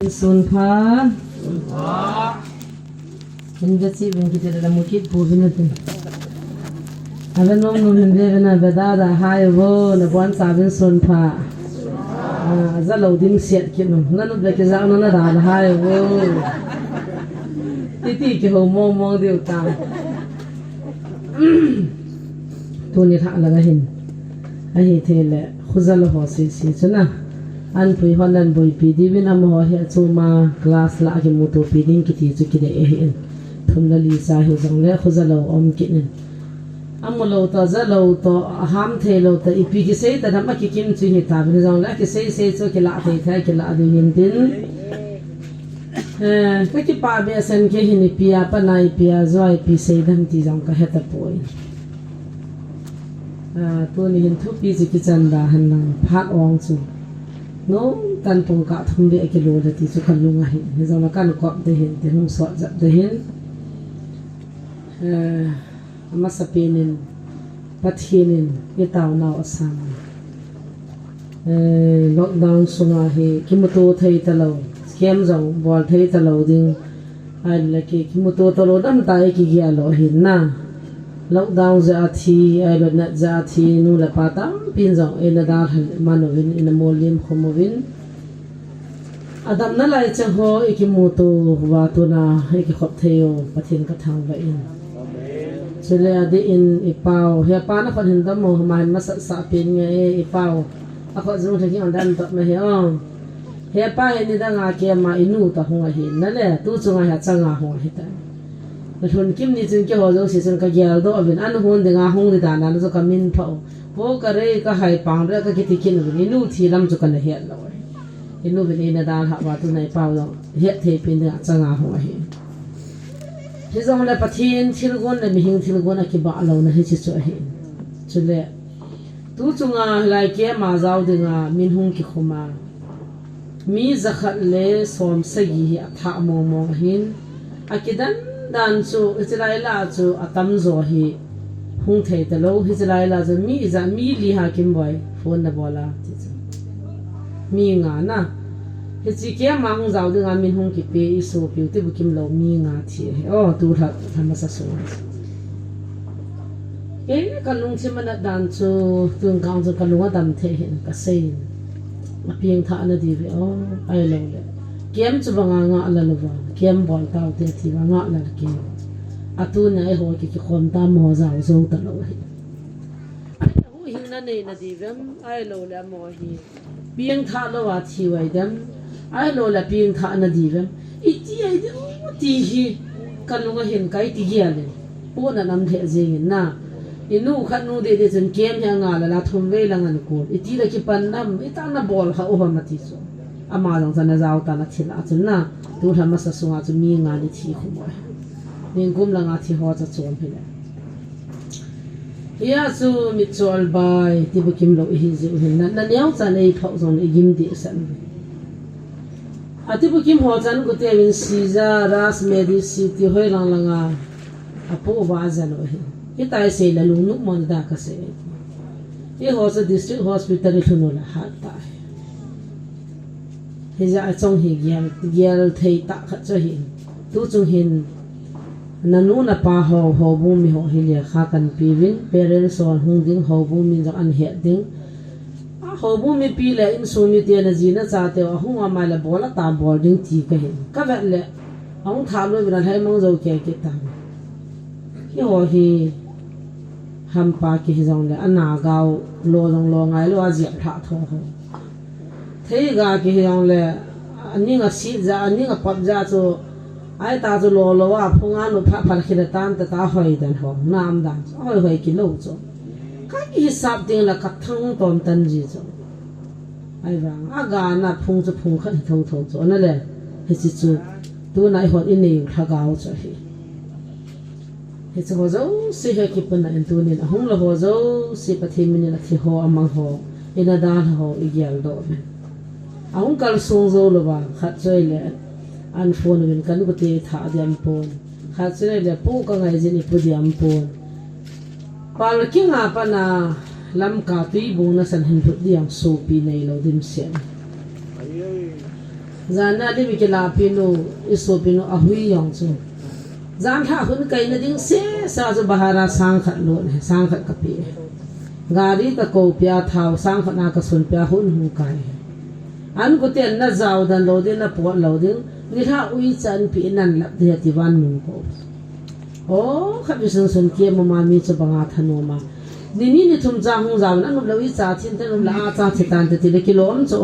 Sunpa Indasi kita dalam mukit pun itu. Ada nom benda beda dah hai wo na puan sabin sunpa. Zalau ding siat kinu. Nanu belakang zau nana dah hai wo. Titi ke ho mong dia utang. Tu ni tak lagi hin. Ahi tele khuzal ho si cuna. An pui honan boy pidi bin amo he chuma glass la ke moto piding kiti chu kide e hin thumna li sa hi jang le khuzalo om kinin amolo ta zalo to ham thelo ta ipi ki sei ta dhamma ki kim chu hi ta bin jang la ki sei chu ki la thai thai ki la du hin tin ka ki pa be sen ke hin pia pa nai pia zoi pi sei dam ti jang ka heta poi tu ni hin thu pi ji ki chanda han nang phat ong chu no kan pung ka thum de ke lo de ti chu kan lunga hin he zama kan ko de hin te hum so ja de hin ama sapinin pathinin ye taw na asam lockdown sunga he kimuto thei talo scam jong bol thei talo ding ai la ke kimuto talo dam tai ki gya lo hin na lockdown za thi ai lo na za thi nu la pata pin jong e na dar manovin in a molim khomovin adam na lai cha ho ikimoto wa to na iki khop theo pathin ka thang ba in chele ade in ipao he pa na khon hin da mo man ma sa pin nge ipao a kho zung thaki on dan to me he o he pa ni da nga ke ma inu ta hunga hi na le tu chunga ha changa ho hi ta thun kim ni chung ke ho zo si chung ka gyal do avin an hun de nga hung de da na zo ka min phao bo ka re ka hai pang re ka kiti kin ni nu thi lam chu kan he lo inu bin na da ha wa tu nai pao lo he the pin da changa ho hi hi zong le pathin thil gon le mi hing thil gon a ki ba lo na hi chi chu hi chu le tu chunga lai ke ma zau de nga min hung ki khoma mi zakhat le som sa gi a tha mo mo hin akidan dan chu Israel chu atam zo hi hung thei ta lo Israel chu mi li ha kim boy phone na bola mi nga na he chi ke ma hung zau de nga min hung ki pe isu pi te bu kim lo mi nga thi o tu tha thama sa so ke kalung chi mana dan chu tung kang chu kalunga dam the hin ka sei ma pieng tha na di o ai lo le kem chu banga nga la lo ba kem bol taw te thi ba nga la ke atu na e ho ki khom ta mo zau zo ta lo hi hu hin na nei na di vem ai lo le mo hi pieng tha lo wa thi wai dam ai lo la pieng tha na di vem i ti ai de ti hi kalunga hin kai ti gi ale po na nam the je na inu khan nu de chen kem ya nga la thum ve la ngan ko i ti la ki pan nam i ta na bol kha o ha ma ti so ama jong sana zau ta na thila chuna tu thama sa sunga chu mi nga ni thi khu mo ning kum la nga thi ho cha chom phile ya chu mi chol bai ti bu kim lo hi ji hin na nyau cha nei phau jong i gim di san ati bu kim ho chan ko te win si za ras medi si ti hoi lang langa apo wa za lo hi ki tai se la lu nu mon da ka se ye ho sa district hospital ri thuno la ha ta he za chong hi gyal thei ta kha cho hi tu chung hin nanu na pa ho bu mi ho hi le kha kan pi win parents on hung ding ho bu mi jang an he ding a ho bu mi pi le in so mi te na ji na cha te hung ma mai la bola ta boarding ti ka hi ka va le ong tha lo bi na hai mong zo ke ta hi ho hi ham pa ki hi jong le ana gao lo jong lo ngai lo a ji tha tho ho thei ga ki hyang le ani nga si za ani nga pap za chu ai ta chu lo lo wa phunga no pha phal khila tan ta hoi dan ho nam dan hoi ki lo chu ka ki sap ding la ka thang tom tan ji chu ai rang aga na phung chu phung khan tho chu na le he chi chu tu nai hot in nei tha gao chu he chu ho zo si he ki pun na en tu ni hung lo ho zo si pathi min la thi ho amang ho ina dan ho igyal do ahung kal sung zo lo ba khat choi le an phone win kan ko te tha diam pon khat choi le pu ka ngai jin pu diam pon pal ki nga pa na lam ka tui bu na san hin thu diam so pi nei lo dim sen zana di mikila pinu iso pinu ahui yong chu zan tha hun kai na ding se sa chu bahara sang khat lo ne sang khat kapi gari ka ko pya thau sang khat na ka sun pya hun hu kai an ko ten na zaw dan lo de na po lo de ni tha ui chan pi nan lap de ti wan nu ko o kha bi sun ke ma mi chu banga thanu ma ni thum cha hung zaw na nu lo i cha thin te nu la cha thitan te ti le kilom chu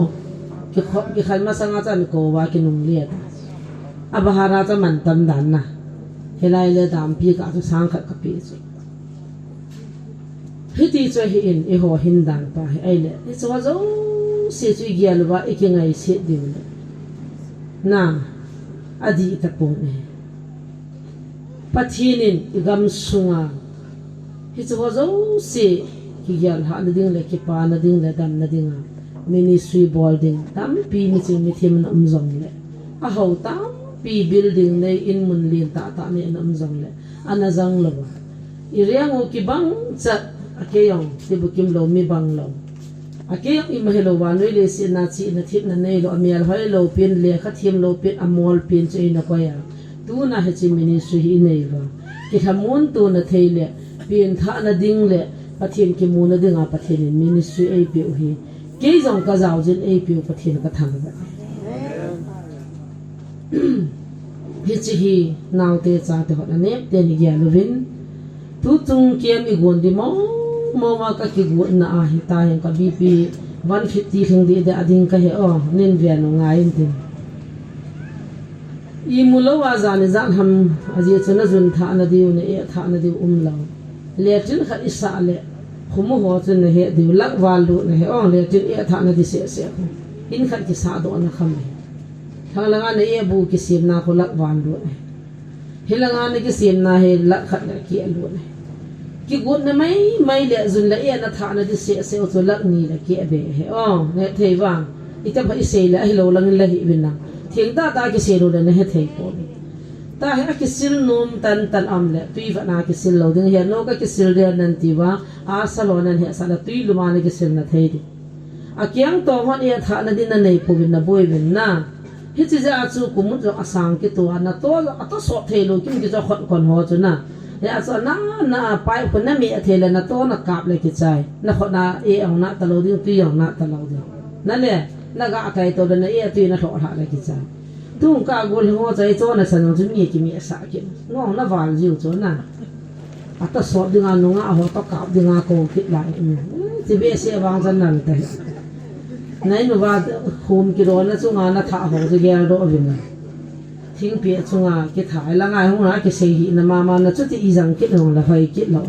ki khan ma sanga chan ko wa ki nung liat abahara cha man tam dan na helai le dam pi ka chu sang khat ka pi chu hiti chu hi in e ho hin dan pa ai le e chu zo se chu gial wa e ki ngai se dim na adi ta po ne pathinin igam sunga hi chu zo se ki gial ha na ding le ki pa na ding le dam na ding ministry building tam pi mi chi mi thim na zong le a ho tam pi building nei in mun lin ta ne nam zong le ana zang lo i riang o ki bang cha akeyong ti bu kim lo mi bang lo akeyong i mahelo wa noi le si na chi na thip na nei lo amial hoi lo pin le kha thim lo pin amol pin chei na ko ya tu na he chi ministry hi nei wa ki thamun tu na thei le pin tha na ding le pathin ki mu na dinga pathin ministry ai pi hi ke jong ka zaw jin ai pi pathin ka thang ba hi chi hi naw te cha te hot na ne te ni gya lovin tu chung kem i gon di mo ma ka ki gu na a hi ta hen ka bp 150 khing di de ading ka he o nin via no ngai tin i mulo wa zan zan ham aji chuna jun tha na diu ne e tha na diu lo le tin kha isa le khumu ho chun ne he diu lak wal lu ne he o le tin e tha na di se in khat ki sa do na kham thalanga ne e bu ki sim na ko lak wan lu ne hilanga ne ki sim na he lak khat na ki lu ne ki gut na mai le zun la e na tha na di se o chu lak ni la ki be he o ne thei wang ita ba ise la hi lo lang la hi bin na thing ta ki se ro ne he thei ko ta he ki sil num tan am le tui va na ki sil lo ding he no ka ki sil de nan ti wa a salon nan he sala tui lu ma ne ki sil na thei di a kyang to hon e tha na din na nei pu bin na boi bin na hi chi ja chu ku mu jo asang ki to na to ato so thei lo kim ki jo khon kon ho chu na ya so na pai ko na mi a thela na to na kap le ki chai na kho na e ang na ta lo ding tui ang na ta lo ding na le na ga kai to na e tui na tho tha le ki chai tung ka gol ho chai cho na san ju mi ki mi sa ki no na wal jiu cho na ata so dinga no nga ho to kap dinga ko ki lai ti be se wang san nan ta nai nu wa khum ki ro na chu nga na tha ho ju ge ro vin thing pi chu nga ki thai la ngai hu na ki se hi na ma na chu ti i jang ki no la hoi ki lo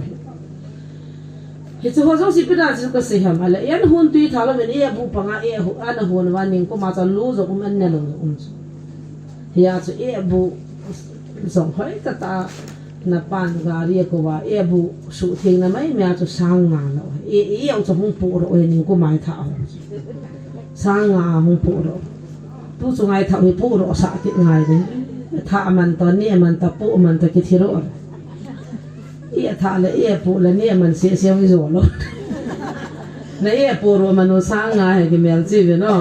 hi chu ho zo si pi da chu ka se ham ala yan hun tui tha lo men e bu pa nga e hu ana hun wa ning ko ma cha lu zo um an ne lo ya chu e bu zong hoi ta na pan gari ko wa e bu su thing na mai mya chu sang nga lo e au chu hung pu ro e ning ko mai tha sang nga hung pu ro tu chu ngai tha wi pu ro sa ki ngai ni tha man to ni man ta pu man ta ki thiro e tha le e pu le ni man se se wi zo lo na e pu ro man no sang nga he ki mel chi ve no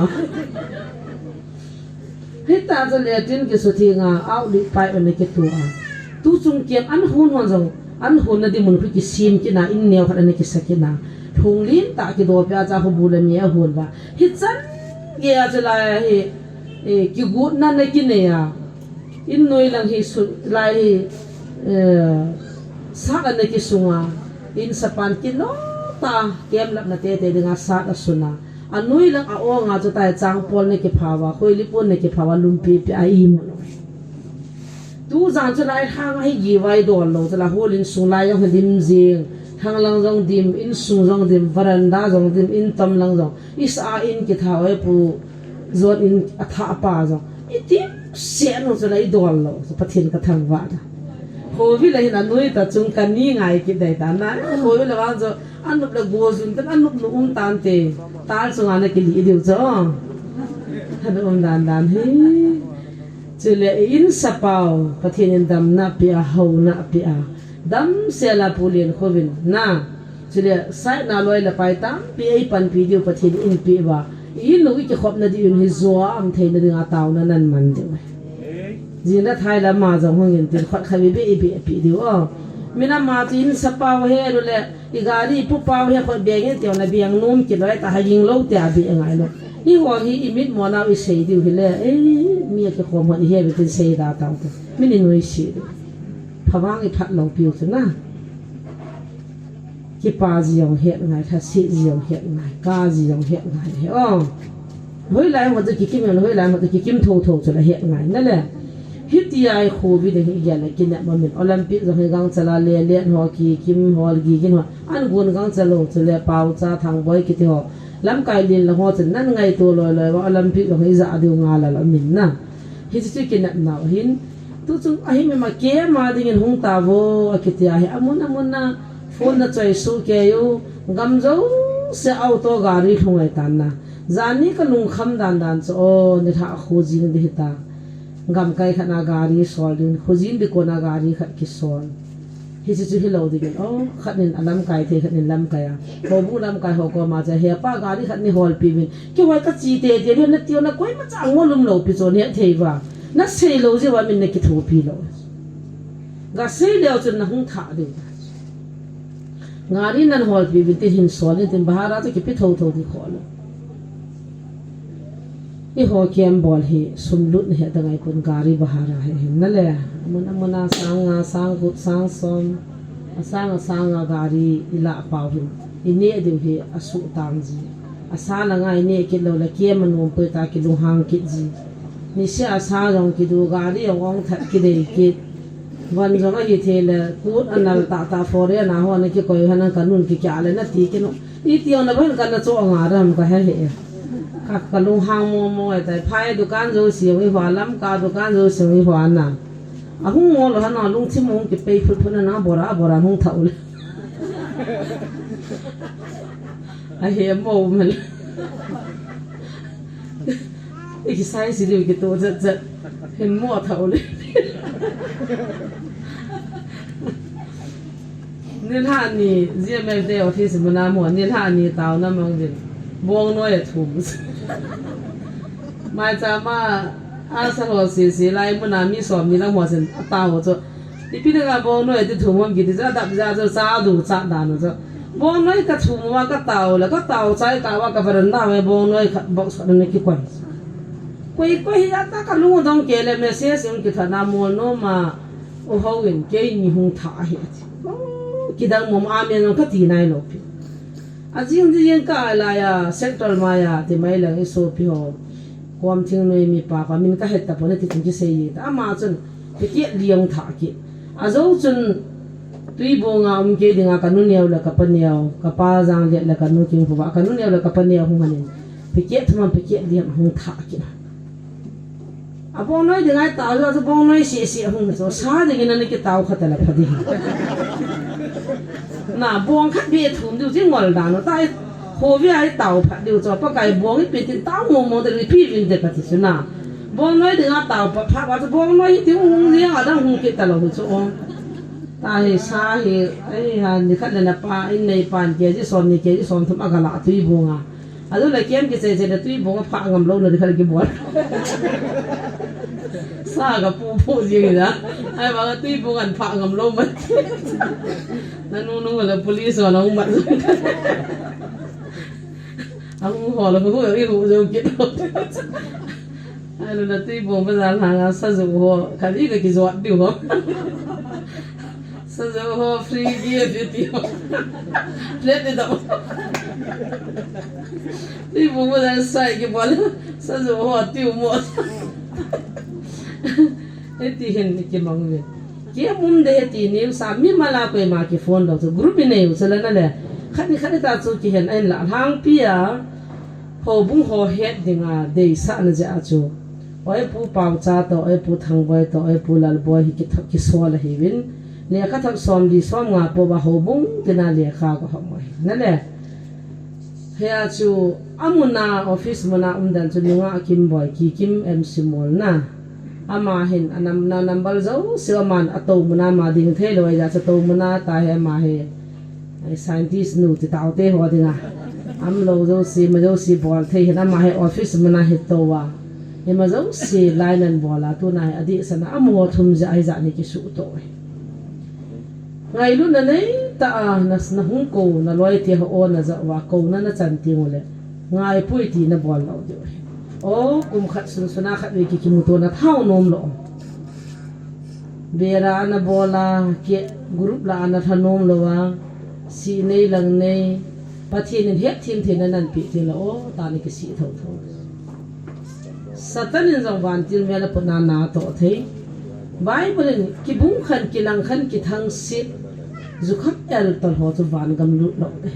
hita cho le tin ki su thi nga au li pai on ki tu a tu chung kem an hun hon jong an hun na di mun ki sim ki na in neo khat an ki sakina thung lin ta ki do pya cha hu bu le mi a hun ba hi chan ge a cha la hi e ki gut na na ki ne ya in noi lang hi su lai hi sa an ki sunga in sapan ki no ta kem lap na te dinga sa da suna anui lang a o nga chu tai chang pol ne ki phawa khoi li pon ne ki phawa lumpi pi ai mu tu zan chu lai hang ai gi wai do lo cha holin sung lai yang dim jing hang lang jong dim in sung jong dim varanda jong dim in tam lang jong is a in ki thawai pu zot in a tha pa jong itim se no chu lai do lo pathin ka thang wa da ho vi lai na nui ta chung kan ni ngai ki dai ta na ho vi la wa jo anup la go jun tan anup nu tan te tal sunga na ki li diu cho han dan he chule in sapau pathin dam na pia ho na pia dam se la pulin khovin na chule sai na loi la pai tam pi ai pan pi diu pathin in pi wa in lo ki khop na di un hi zo am the na dinga taw na nan man de jin da thai la ma jong hong in tin khot khabi be pi di o mina ma tin sa paw he lo le I gari pu paw he khot be nge te na biang nom ki loi ta ha jing lo te a bi ngai lo hi ho hi imit mo na I sei di hi le mi ki khom ho hi be tin sei da taw te min ni noi si phawang I phat lo piu tu na ki pa ji yong he ngai tha si ji yong he ngai ka ji yong he ngai he o hoi lai mo ki kim hoi lai mo ki kim tho chu la he ngai na le hiti ai khu bi de hi ya le kin na min olympic zo he gang chala le ho ki kim hol gi kin ho an gun gang chalo chule pau cha thang boy ki ti ho lam kai lin la ho chen nan ngai to lo wa olympic zo he za du nga la min na hi chi kin na hin tu chu a hi me ma ke ma ding in hung ta wo akiti a he amun na phone na choi su ke yu gam zo se auto gari thungai tan na zani ka lung kham dan cho o ni tha khu jing de ta gam kai khana gari sol din khujin bi kona gari khat ki sol hi chi hi lo de o khanin alam kai the khanin lam kaya ho bu lam kai ho ko ma cha he pa gari khat ni hol pi bin ki wai ka chi te de na tio na koi ma cha ngolum lo pi cho ne thei wa na sei lo je wa min ne ki thu pi lo ga sei le chun na hung tha de ngari nan hol pi bin te hin sol ni tin bahara cha ki pi tho di khol I ho kem bol hi sumlut he da ngai kun gari bahara he na le muna sang gut sang som asanga gari ila pau hin ine de hi asu tang ji asana ngai ne ki lo la kem nu pe ta ki lu hang ki ji ni se asa rong ki du gari ong that ki de ki wan jong a hi the le kut anal ta fore na ho na ki koi hana kanun ki kya le na ti ki no I ti on na ban kan na cho nga ram ka he ka lu hang mo tai phai dukan zo si wi hwa lam ka dukan zo si wi hwa na a hung mo lo na lung chim mong ki pe phut na bora hung thaul a he mo man I sai si lu ki to zat hin mo thaul ni ha ni je me de office mana mo ni ha ni taw na mong din buông nói thùng mai cha ma a sa ho si lai mu na mi som ni la mo sen ta ho cho ti pi ga buông nói ti thùng mom ki ti za da cho sa du cha da no cho buông nói ka thùng ma ka tao chai ka wa ka baran da me buông nói box ne ki kwai ya ta ka lu dong ke le me se sim ki thana mo no ma o ho win ke ni hung tha he ki dang mom a me no ka ti nai lo pi ajing jing ka la ya sector ma ya ti mai lang iso pi ho kwam thing noi mi pa ka min ka het ta pone ti ki sei ta ma chun ti ki liang tha ki azo chun tui bonga ke dinga kanu neu la ka paniao ka pa jang le la kanu king fu ba kanu neu la ka paniao hu manin pi ki thuma pi ki liang hung tha ki a bong noi dinga ta zo bong noi si hung so sa de gi na ni ki taw khata la phadi na buông khát bia thùng điều gì ngồi đàn nó tay hồ vi ai tàu phát điều cho bác cái buông cái tiền tàu mồm để phi viên để phát triển na buông nói đừng tàu phát vào cho buông nói tiếng hùng riêng ở đang hùng kia tàu hồ chỗ ta thì xa thì ấy hàng thì khách là pa anh này pan kia chứ son thầm agak lạ tùy buông à à rồi lại kiếm cái xe là tùy buông phá ngầm lâu rồi thì khách cái buông xa cái pu gì đó ai bảo tùy buông ăn phá ngầm lâu mất nung là police rồi nó không bận ông hỏi là có cái vụ gì kia đâu ai là tuy buồn bây giờ hàng sao dùng họ cái gì cái giọt điều không sao dùng họ free kia tiêu plate đi đâu tuy buồn bây giờ sai cái bọn sao dùng họ tiêu một cái tiền cái mong việc kia mum de ti ni sa mi mala ko ma ki phone lo so group ne u sala na le khani ta chu ki hen en la hang pia ho bung ho het dinga de sa na ja chu oi pu pau cha to oi pu thang boy to oi pu lal boy hi ki thak ki so la hi win le ka thak som di som nga po ba ho bung tina le kha ko ho mai na le he a chu amuna office mana dan chu nga kim boy ki kim mc mol na ama hin anam na number zo silman ato muna ma ding the loi ja to muna ta he ma he ai scientist nu ti tau te ho dinga lâu dấu xì bol thấy hiện mà hay office mà na hết tàu à nhưng mà dấu xì lại nên bol là tu này adi sana mua thum giải giải này cái số tội ngày lúc này ta na hung cầu na loài thì họ na dạo và cầu na chân tiếng rồi ngày bụi thì na bol lâu rồi ô cùng khát xuân na khát về cái mù tu na thao nôm lo bera na bola ke group la na thanom lowa si nei lang nei pathin het thim thin nan pi tin lo ta ni ke si tho tho satan in jong wan tin mela puna na to thei bible ni ki bung khan ki lang khan ki thang sit zu khap el tol ho chu van gam lu lo de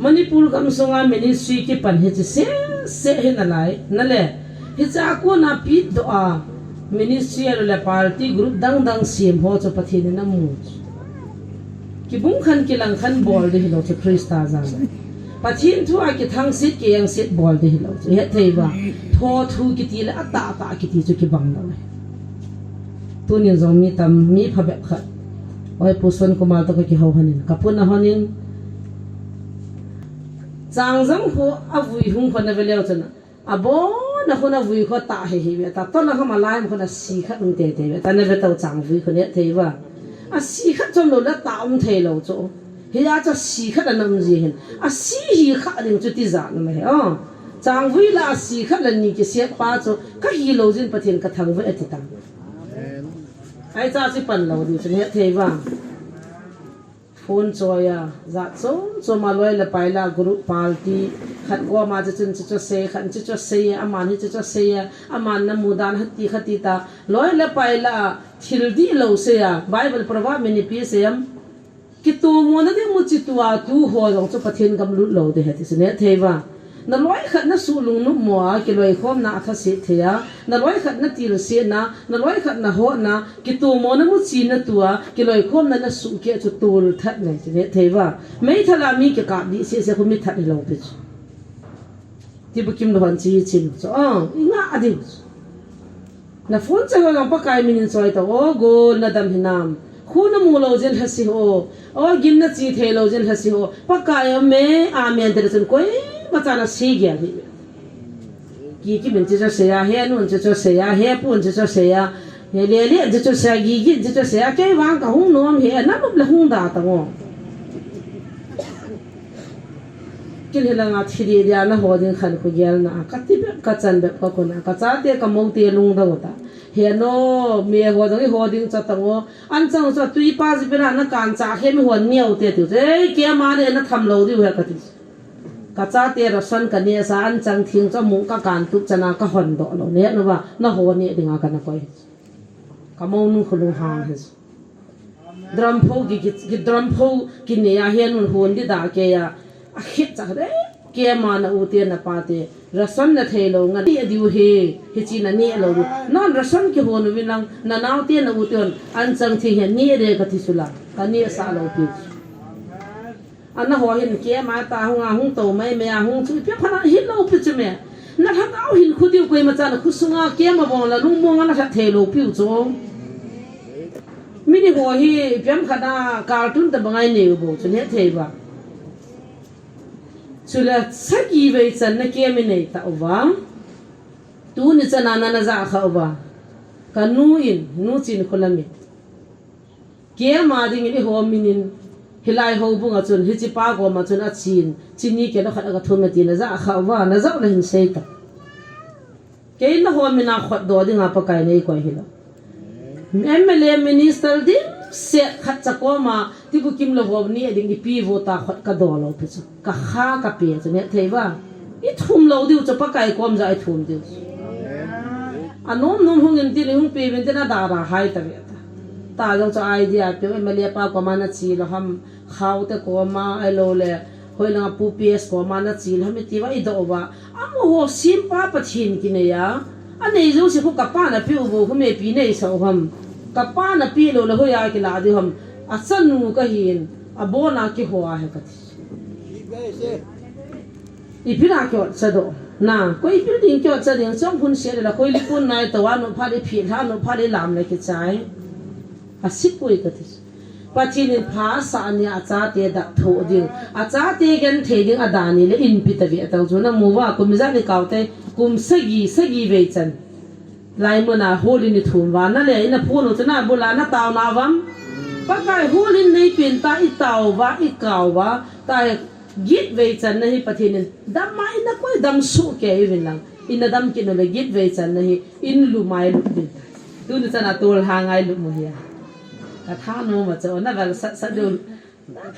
manipur gam songa ministry ki pan he se he na lai na le hi cha ko na pi do a ministry la party group dang sim ho cho pathin na mu ki bung khan ki lang khan bol de lo che krista za pathin thu a ki thang sit ki yang sit bol de lo che he thei ba tho thu ki ti la ta ki ti chu ki bang lo tu ni zong mi tam mi pha be khat oi puson ko mal to ki ho hanin kapun na hanin chang jam ho avui hung khona veleo chana abo na khona vui kho ta he ta to na khama lai mo khona si khat ung te ta na ve tau chang vui khone thei ba a si khat chom lo la ta thei lo cho he ya cha si khat nam ji hen a si hi kha ring chu ti za na he chang vui la si khat la ni ki se pa cho ka hi lo jin pathin ka thang ve ati ta ai cha chi pan lo ni chu he thei ba phone choya za cho ma loi la paila group party khat ko ma chun chu se khan chu se aman hi chu se aman na mudan hati khati ta loi la paila thildi lo se ya bible prava mini pi se am ki tu mo na de mu chi tua tu ho long chu pathin gam lu lo de hati se ne theiwa na loi khat na su lung nu mo ki loi khom na atha se theya na loi khat na til se na loi khat na ho na ki tu mo na mu chi na tua ki loi khom na su ke chu tul that ne ne theiwa mei thala mi ke ka di se khu mi that lo pe ti bukim lo han chi chin so inga adi na phone cha lo pa kai min soi to o go na dam hinam khu na mu lo jen hasi ho o gin na chi the lo jen hasi ho pa kai me a me der chen koi ma cha na si gya hi ki min chi cha se ya he nun chi cha se ya he pun chi cha se ya he le chi cha se gi chi cha se ya ke wang ka hung nom he na bu la hung da ta ngo kin hela nga thiri dia na ho din khan ko gel na ka ti be ka chan be ko na ka cha te ka mo te lung da ta he no me ho dang ho ding cha ta ngo an chang cha tui pa ji be na kan cha he mi hon niau te tu je ke ma ne na tham lo di ho ka ti ka cha te ra san ka ne sa an chang thing cha mu ka kan tu chana ka hon do lo ne no ba na ho ne dinga ka na koi ka mo nu khulu hang he drum pho gi drum pho ki ne ya he nun hon di da ke ya a hit cha de ke ma na u te na pa te rasan na thei lo nga ni diu he chi na ni lo non rasan ki honu winang na naw te na u ton an chang thi he ni re ka thi sula ka ni sa lo pi an na ho hin ke ma ta hunga hung to mai me a hung chu pe phana hin lo pi chu me na tha au hin khu diu koi ma cha na khu sunga ke ma bong la lung mo nga na tha thei lo pi chu mi ni ho hi pyam khada cartoon ta bangai ne bo chu ne thei ba chula sagi ve chan na ke mi nei ta wa tu ni chana na za kha wa ka nu in nu chin khulami ke ma ding ni ho minin hilai ho bunga chun hi chi pa go ma chun a chin chini ke la khat ga thum ti na za kha wa na za la hin sei ta ke na ho mi na khot do dinga pa kai nei ko hi la MLA minister din se khat cha ko ma ti bu kim lo ho ni ding pi vo ta khot ka do lo pe ka kha ka pe che ne thei ba i thum lo diu cha pa kai kom za i thum diu anom nom hung in ti ni hung pe ben te na da ra hai ta ve ta jong cha idea pe MLA pa ko ma na chi lo ham khaw te ko ma ai lo le hoi la pu ps ko ma na chi lo mi ti wa i do ba amo ho sim pa pa thin ki ne ya anei zo se ko ka pa na pi u bo ko me pi nei so ham ka pa na pi lo la ho ya ki la di ham a chan nu ka hin a bo na ki ho a he ka thi i pi na kyo cha do na ko i pi ding kyo cha ding chong hun se la ko li pun nai to wa no pha li phi tha no pha li lam le ki chai a sip pui ka thi pathin in pha sa ni acha te da tho ding acha te gan the ding adani le in pitavi ataw chuna muwa kumza ni kaute kum sagi ve chan lai mona holin ni thum wa na le ina phone chuna bula na taw na wam pakai holin nei pin ta I taw wa I kaw wa ta git ve chan nahi pathin dam ma ina koi dam su ke even lang ina dam kin le git ve chan nahi in lu mai lu din tu ni chana tul hangai lu mu ya ta tha no ma cho na val sa du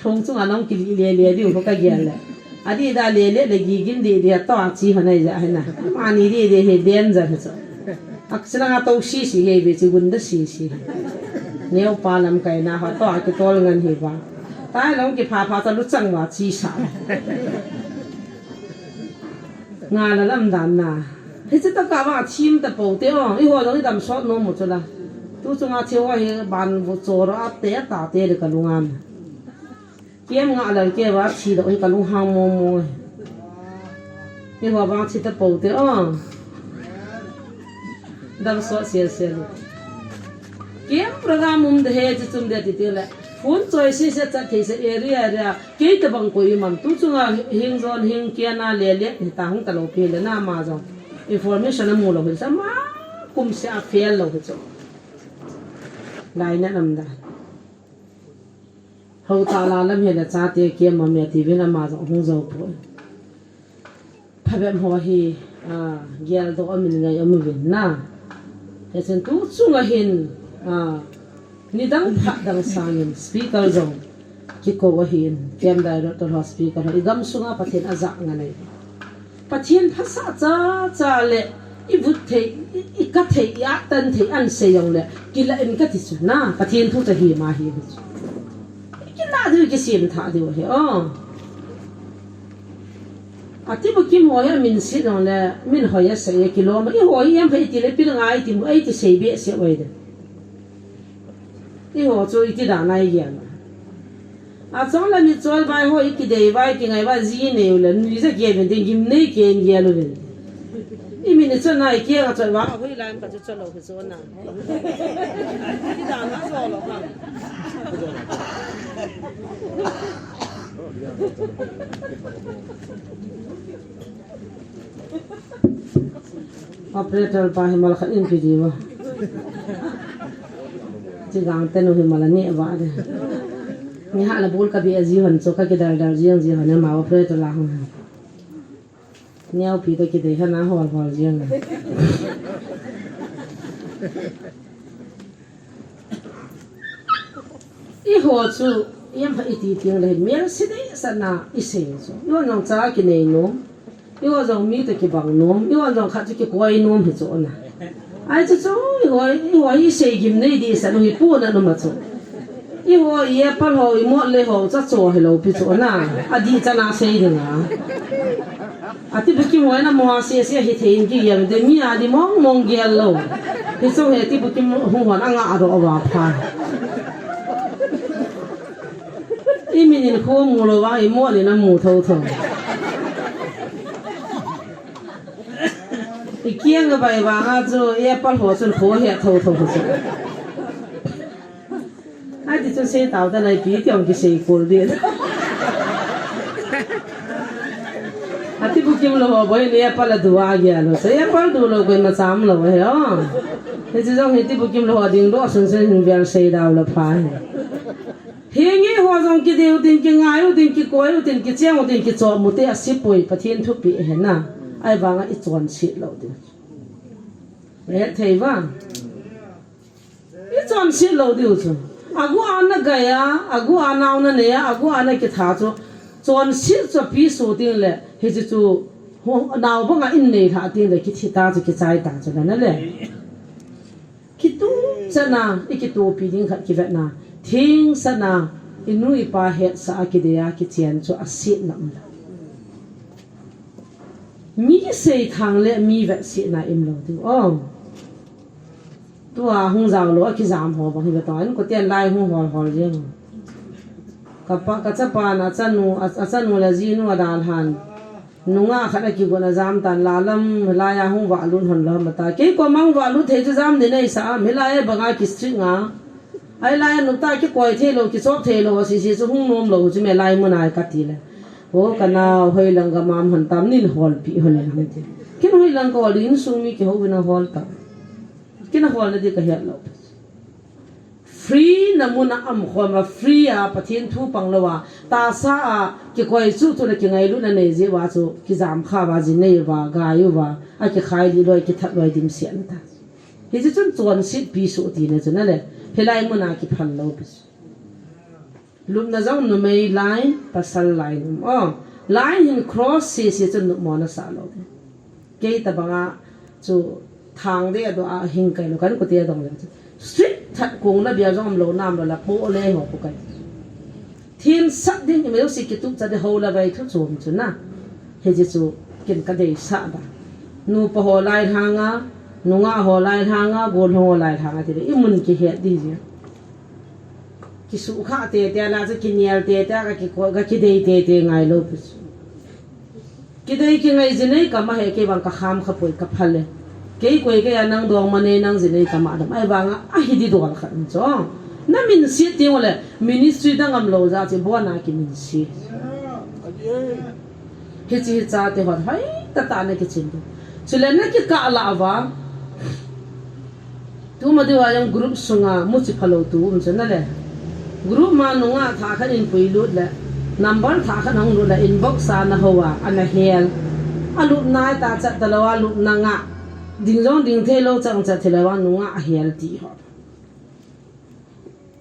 thong chung anong ki le di ko ka gyan le adi da le gi gin di to chi hanai ja hai na ma ni di he den ja cho aksana nga to si he be chi gun da si neo pa lam kai na ha to ki tol ngan he ba tai long ki pha ta lu chang wa chi sa nga la lam dan na he chi ta ka wa chim ta po te o I ho long I dam shot no mo cho la tu chung a chewa he ban bu cho ro a te ta te le ka lungam kiem nga la ke wa chi do ka lung hang mo he ho ba chi ta po te o dam so se kiem program de he chi chum de ti te le phun choi si se cha the se area ke ta bang ko I mam tu chung a hing zon hing kia na le ni ta hung ta lo pe le na ma zo information mo lo sa ma kum se a fail lo cho lai na nam da ho ta la lam he la cha te kiem ma me ti na ma zo hung zo po phabem ho hi gyal do amin ngai amu win na he sen tu chung a hin nidang pha dang sangin speaker zong ki ko wa hin kem director speaker igam sunga pathin azak nganai pathin phasa cha le I vut the I ka the ya tan the an se yong le kila en ka ti su na pathin thu cha hi ma hi ki na du ki sim tha de he ati bu kim ho ya min si dong le min ho ya se ye kilo ma I ho yam phai ti le pil ngai ti mu ai ti se be se wai de I ho cho I ti da nai yan a chong la mi chol bai ho I ki dei bai ki ngai ba ji ne le ni za ge ben de gim nei ke ye lo ben I min ni chon nai ke ga chol wa hui lan ka cho lo ke so na ki da na so lo ha operator pa himal khan in ki jiwa chi gang te no himal ni ba de ni ha la bol ka bi azi han so ka ke dar jiang ji han ma operator la hon nyao pi to ki de ha na hol jiang I ho chu yam ha iti tiang le mer se de sana I se so yo nong cha ki nei no yo zong mi to ki bang no yo zong kha ki koi no he so na ai chu chu I ho I se gim nei di sa no hi pu na no ma chu I ho ye pal ho I mo le ho cha cho he lo pi chu na a di cha na se de na ati bu ki mo na mo se hi thein ki yam de mi a di mong gel lo he so he ti bu ki ho hon anga a ro wa pha I min ko mo lo wa I mo le na mo tho I kiang ga bai wa nga zo ye pal ho sun ko he tho so ai ti chu se tao da nai pi tiong ki se ko de ati bu kim lo ho boy ne ye pal du a gya lo se ye pal du lo ko ma sam lo he he chi jong he ti bu kim lo ding do sun se hin ber se da lo pha Hingi ho zong ki deu din ki ngai u din ki koi u din ki chang u din ki cho mu te asi pui pathin thu pi he na ai banga I chon chi lo de le thei wa I chon chi lo de u chu agu an na ga ya agu anaw na ne ya agu ana ki tha chu chon chi cho pi su ding le he chu ho naw ba nga in nei tha ding le ki thi ta chu ki chai ta chu na le ki tu chana I ki tu pi ding khat ki vet na thing sana inui pa het sa akideya ki chian chu asit nam mi sei thang le mi ve si na im lo tu tua hung zao lo ki zam ho ba hi ta an ko tian lai hung hol je ka cha pa na chanu la ji nu adal han nunga khana ki gona zam tan lalam la ya hung wa lun hon la mata ke ko mang wa lu the jam ne nei sa milai banga ki string a ai lai nu ta ki koi the lo ki chok the lo si si chu hung nom lo chu me lai mun ai ka ti le o kana hoi lang ga mam han tam nin hol pi hone ham te kin hoi lang ko lin sung mi ki ho bina hol ta kin hol na di ka hiat lo free namuna am khoma free a pathin thu panglawa ta sa a ki koi chu chu le ki ngai lu na nei je wa chu ki jam kha wa ji nei wa ga yu wa a ki khai li loi ki that loi dim sian ta hi ji chun chon sit pi su ti ne chu na le helai muna ki phan lo bis lum na zong no mei line pasal line line in cross si si chun mo na sa lo ke ta banga chu thang de do a hing kai lo kan ko te dong le street thật cùng là bây giờ ông lâu năm rồi là bộ lê họ cũng cái thiên sắc đi nhưng mà nếu sĩ tụng ra thì hầu là vậy thôi chùm chứ na hết chứ chú kiến cái đấy sắc đó nu pa họ lại hàng á nu ngã họ lại hàng á gôn họ lại hàng á thì đấy mình cái hết đi chứ cái số khác tê tê là cái nhiều tê tê cái đấy tê tê ngay lâu cái đấy cái ngày gì này cả mà hệ cái bằng cả ham khắp bụi khắp hal cái quay cái anh đang mà này đang gì này cả mà đâm ai vàng á đi đồ khẩn cho na mình siết tiếng là ministry đang làm lâu ra thì bữa nào cái mình siết hết chỉ cha thì họ thấy ta này cái chuyện đó cho nên cái cả là vàng tu mà điều anh group sunga mua chỉ follow tu cho nên là group mà nó ngã thà khăn in quỳ lút là number thà khăn hông lút là inbox na hoa anh hel lút nai ta chặt tao lút na ngã ding zong ding the lo chang cha thela wa nu nga healthy ho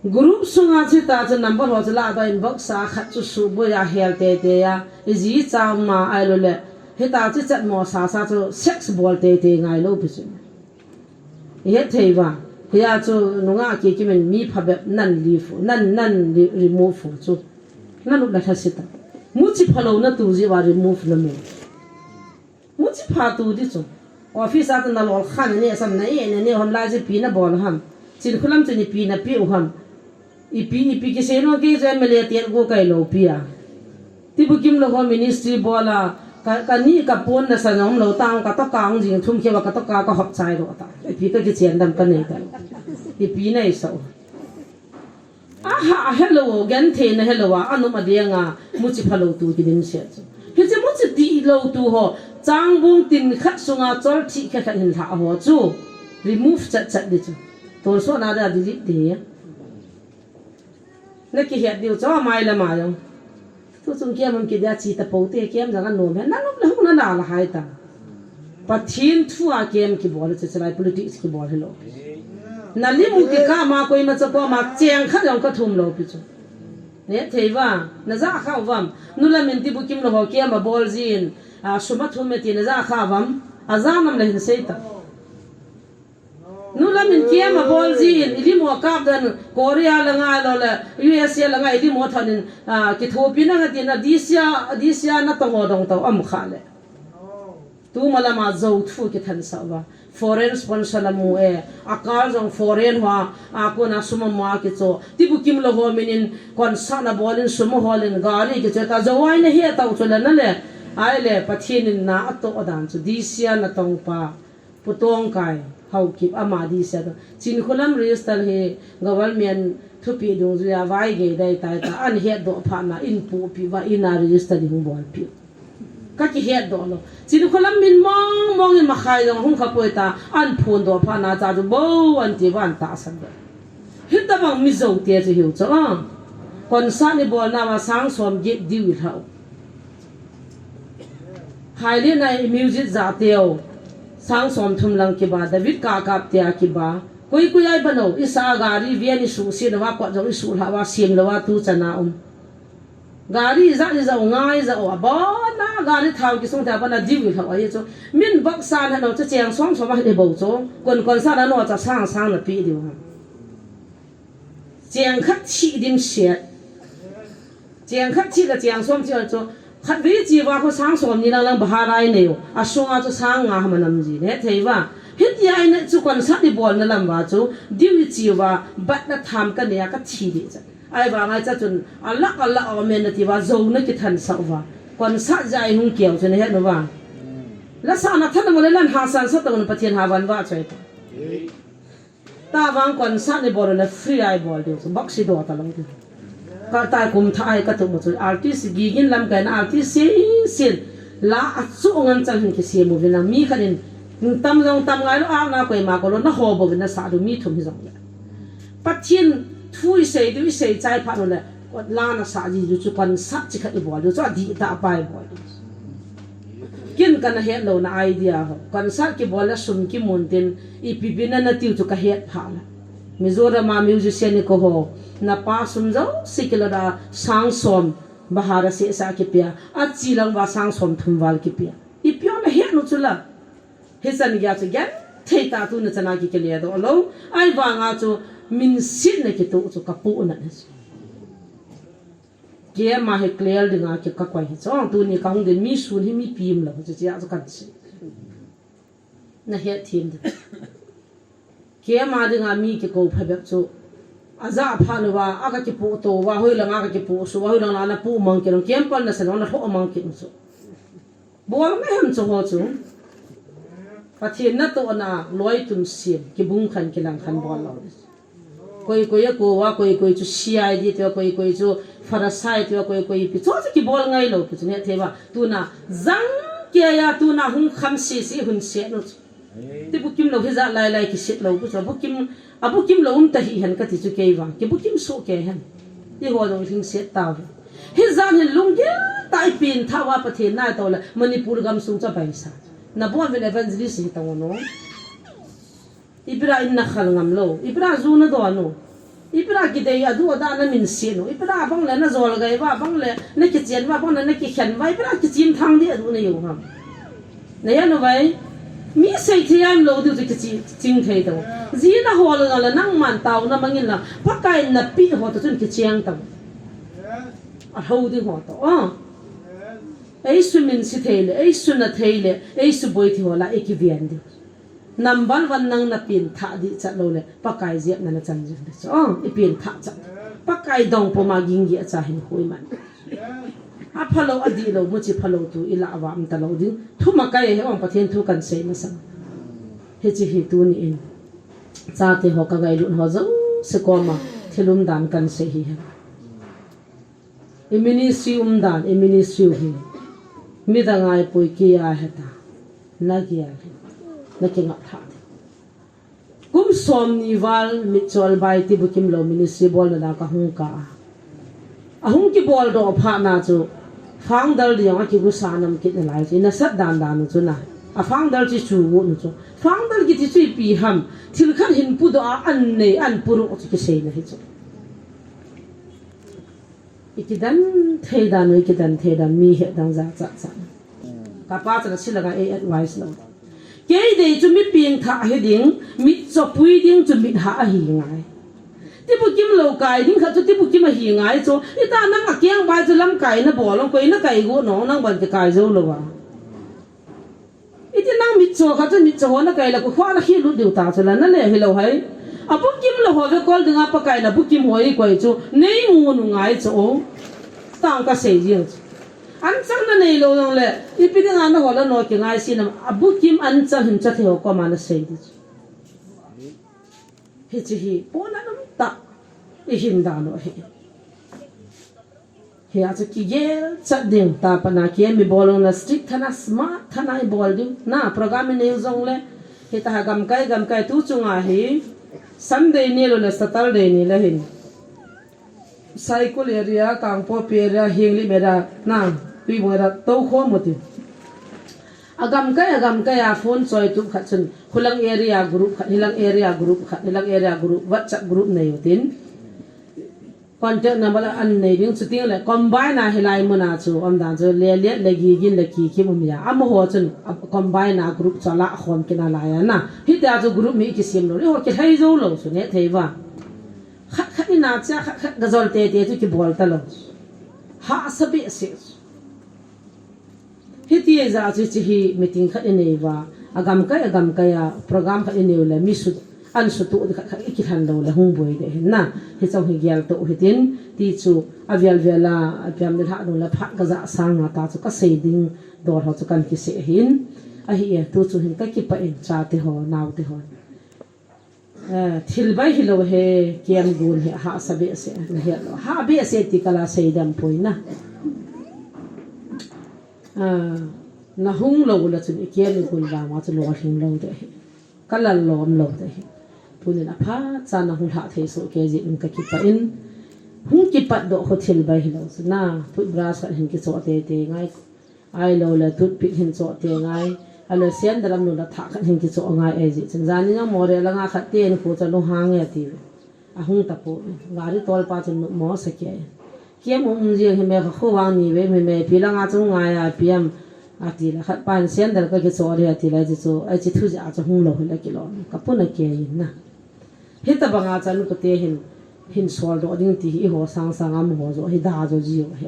group sunga che ta cha number ho la da inbox sa khat chu su bo ya healthy te ya ji cha ma ai lo le he ta che chat mo sa chu sex ball te ngai lo bi su he thei wa he ya chu nu nga ki men mi pha be nan li fu nan remove fu chu nan lu la tha sita mu chi phalo na tu ji wa remove na mu chi pha tu di chu office at na lol khan ne sam na ne hom la je pi na bol ham chin khulam chini pi na pi ham ipi ki se no ke je mele tian go kai lo pi a ti bu kim lo ho ministry bola ka ni ka pon na sa nom lo tang ka to kaung jing thum ke wa ka to ka hop chai ro ta ipi ka ki chen dam ka nei ta ipi nei so aha hello gan the na hello wa anu ma dia nga mu chi phalo tu ki din se he je mu chi ti lo tu ho chang bung tin khat sunga chol thi kha khan hin tha ho chu remove chat đi chu to so na da delete de na ki het diu cho mai la ma yo tu chung kia man ki da chi ta po te kem jang an no me na no na la hai ta pathin thu a kem ki bol che chai politics ki bol hello na li mu ki ka ma koi ma cha ko ma cheng kha jong ka thum lo pi chu ne thei wa na za kha wam nu la min ti bu kim lo ho kem ma bol zin suma thume ti na za kha wam azanam le hin seita nu la min kia ma bol zin ili mo kap dan korea la nga lo la us la nga ili mo thanin ki thopi na nga ti na disya na to dong to am kha le tu mala ma zo thu ki than sa wa foreign sponsor la mu akal jong foreign wa ko na suma ma ki cho ti bu kim lo ho minin kon sa na bolin suma holin gari ki cho ta zawai na he ta cho la na le ai le pathin na to dan chu disya na tong pa putong kai how keep amadi sa chin khulam register he government thupi dong ju ya vai ge dai tai ta an he do pha na in pu pi wa ina register ding bol pi ka ki he do lo chin khulam min mong in ma khai dong hung kha poi ta an phun do pha na cha ju bo an ti wan ta san do hit ta bang mi zo te ju hiu cha kon sa ni bol na ma sang som ge diu thau hai le na music za teo sang som thum lang ki ba david ka kap tia ki ba koi ai bano isa gari vian isu si na wa kwa jo isu la wa sim la wa tu chana gari za ngai za wa ba na gari thau ki song ta ba na diu thau ai cho min bak san ha no cha cheng som so ma de bo cho kon sa na no cha sang na pi diu ha cheng khat chi dim se cheng khat chi la cheng som chi cho khát vĩ chi wa ko sang som ni lang baharai ne a sunga chu sang nga ha manam ji ne theiwa hit ya ne chu kon sa ni bol na lam wa chu diwi chi wa bat na tham ka ne ka thi de cha ai ba ngai cha chun Allah o men na ti wa zo na ki than sa wa kon sa jai hung kiau chu ne he no wa la sa na than mo le lan ha san sa ta kon pathian ha wan wa chai ta ta wang kon sa ni bol la free ai bol de so box do ta long ka ta kum thai ka tu mo chu artist gigin lam kan artist sin la achu ngan chang hin ki se mo vina mi khanin tam jong tam ngai lo a na koi ma ko lo na ho bo na sa du mi thum hi jong ya pathin thui sei du sei chai pha no le la na sa ji ju chu kon sa chi khat bol du cho di ta pai bol kin kan he lo na idea ho kan sa ki bol la sum ki montin ipibina na tiu chu ka he pha la Mizoram musician ni ko ho na pa sum zo sikila sang som bahara se sa ki pia a chilang ba sang som thumwal ki pia ipyo na he no chula hesan ya chu gan theita tu na chana ki kele do lo ai ba nga chu min sin na ki tu chu ka pu na ne ke ma he clear dinga ki ka kwai chong tu ni kaung de mi sun hi mi pim la chu ya chu kan chi na he thim de ke ma dinga mi ki ko phabek chu aza phanu wa aga ki pu to wa hoi langa aga ki pu su wa hoi langa na pu mang ki no kem pal na san na tho mang ki so bol me ham chu ho chu pathin na to na loi tum sim ki bung khan ki lang khan bol lo koi koi ko wa koi chu siai di to koi chu farasai to koi pi cho ki bol ngai lo pu ne theba tu na zang ke ya tu na hung kham si hun se no ti bukim lo hiza lai ki sit lo bu so bukim lo ta hi han ka ti chu ke wa ki bukim so ke han ti ho dong thing set ta hizan hin lungge tai pin thawa pathe na to la manipur gam sung cha bai sa na bon ven evangelist hi ta no ibra in na khal ngam lo ibra zu na do no ibra ki dei adu da na min se no ibra bang le na zol gai wa bang le na ki chen wa bang na ki khan wa ibra ki chin thang di adu na yo ha na ya no vai mi sei thiam lo du ki chi ching thei to ji na hol la nang man taw na mangin la pakai na pi ho to chun ki chiang tam a ho di ho to ei su min si thele ei su na thele ei su boi thi hola ekivian di number 1 nang na pin tha di cha lo le pakai je na na chan jin so i pin tha cha pakai dong po ma ging gi cha hin hoi man a phalo adi lo mu chi phalo tu ila wa am ta lo ding thu ma kai he ong pathen thu kan sei na sang he chi hi tu ni in cha te ho ka gai lu ho zo se ko ma thilum dan kan se hi ha e ministry dan e ministry hi mi da ngai poi ki ya he ta na ki ya na ki nga tha kum som ni wal mi chol bai ti bukim lo ministry bol na ka hung ka ahung ki bol do pha na chu phang dal yang ki bu sanam ki na lai chi na sat dan dan chu na a phang dal chi chu wo nu chu phang dal ki ti chi pi ham thil khan hin pu do an nei an puru chu ki sei na hi chu ikidan theidan mi he dang za cha cha ka pa cha si la ga e advice lo ke de chu mi ping tha he ding mi cho pui ding chu mi ha hi ngai ti bu kim lo kai ding kha chu ti bu kim hi ngai chu ita nang a kyang bai chu lam kai na bo long koi na kai go no nang ban ke kai zo lo wa iti nang mi cho kha chu mi cho na kai la ko khwa na hi lu diu ta chu la na le hi lo hai a bu kim lo ho ve kol ding a pa kai na bu kim hoi koi chu nei mu nu ngai chu tang ka sei jing an chang na nei lo long le ipi ding an ho la no ki ngai sin a bu kim an chang hin cha theo ko ma na sei di he chi hi po na no ta e hin da no he a ki ye cha ding ta pa na ki mi bolong na strict thana smart thana I bol ding na program ne zong le he ta gam kai tu chunga hi Sunday ni lo le Saturday ni le hin cycle area kangpo pera hingli mera na pi mera to kho moti agam kai a phone choi tu khat chun hulang area group hilang area group WhatsApp group nei utin contact number an nei ding chuting le combine na hilai mona chu am dan chu le gi gin le ki ki mum ya am ho chun combine na group chala khom kina la ya na hi ta chu group mi ki sim lo ri ho ki thai zo lo chu ne theiwa khat ni na cha khat gazol te chu ki bol ta lo ha sabi se hi ti za chu chi hi meeting khat ni wa agam kai ya program khat ni le mi su an su tu khat ki than lo le hung boi de na hi chong hi gyal to hi tin ti chu avial vela apiam de ha no la pha ga za sang na ta chu ka sei ding dor ho chu kan ki se hin a hi e tu chu hin ka ki pa en cha te ho naw te ho thil bai hi lo he kiam gun he ha sabe se na he lo ha be se ti kala seidam poina na hung lo la chu kiam gun ba ma chu lo hing lo de kala lom lo de punin apha cha na hung ha thei so ke ji in ka ki pa in hung ki pat do ho thil bai hi lo na put bras ka hin ki so te te ngai ai lo la tut pi hin so te ngai alo sian dalam nu la tha khan hin ki so ngai e ji chen zani nga more la nga khat te ni ko cha lo hang ya ti a hung ta po ngari tol pa chen mo sa ke kiam ji hi me kho wang ni we me pi la nga chu nga ya piam a ti la khat pan sian dal ka ki so ri ti la ji so ai chi thu ja cha hung lo la ki lo ka pu na ke yin na he ta ba nga cha nu ko te hin sol do ding ti hi ho sang sang am ho zo hi da zo ji he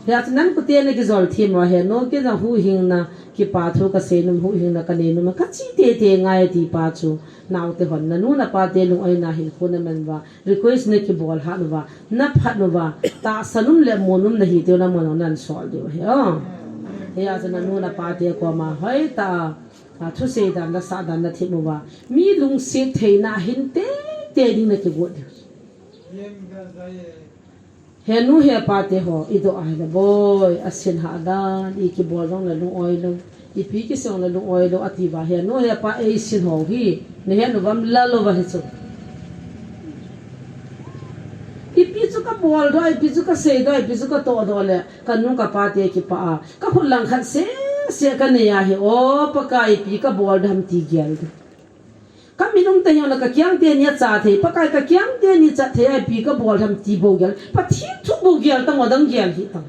ya nan ko te ne ki zol thi mo he no ke da hu hing na ki pa thu ka se num hu hing na ka ne num ka chi te te ngai ti pa chu naw te hon na nu na pa te lu ai na hin ko na man ba request ne ki bol ha no ba na phat no ba ta sanum le monum na hi te na mon nan sol de he ya na nu na pa te ko ma hai ta thu se dan da sa dan na thi mo ba mi lung se the na hin te te ding na ki go de he nu he pa te ho ido ai la boy asin ha dan I ki bol long la lu oi lo I pi ki song la lu oi lo ati ba he nu he pa e sin ho hi ne he nu bam la lo ba he chu I pi chu ka bol do I pi chu ka se do I pi chu ka to do le ka nu ka pa te ki pa ka khul lang khat se ka ne ya he o pa ka I pi ka bol dham ti gyal kami nung tayo na kakyang dia niya sa the pakai kakyang dia ni sa the ai pi ka bol tham ti bo gyal pa thi thu bo gyal tang odang gyal hi tang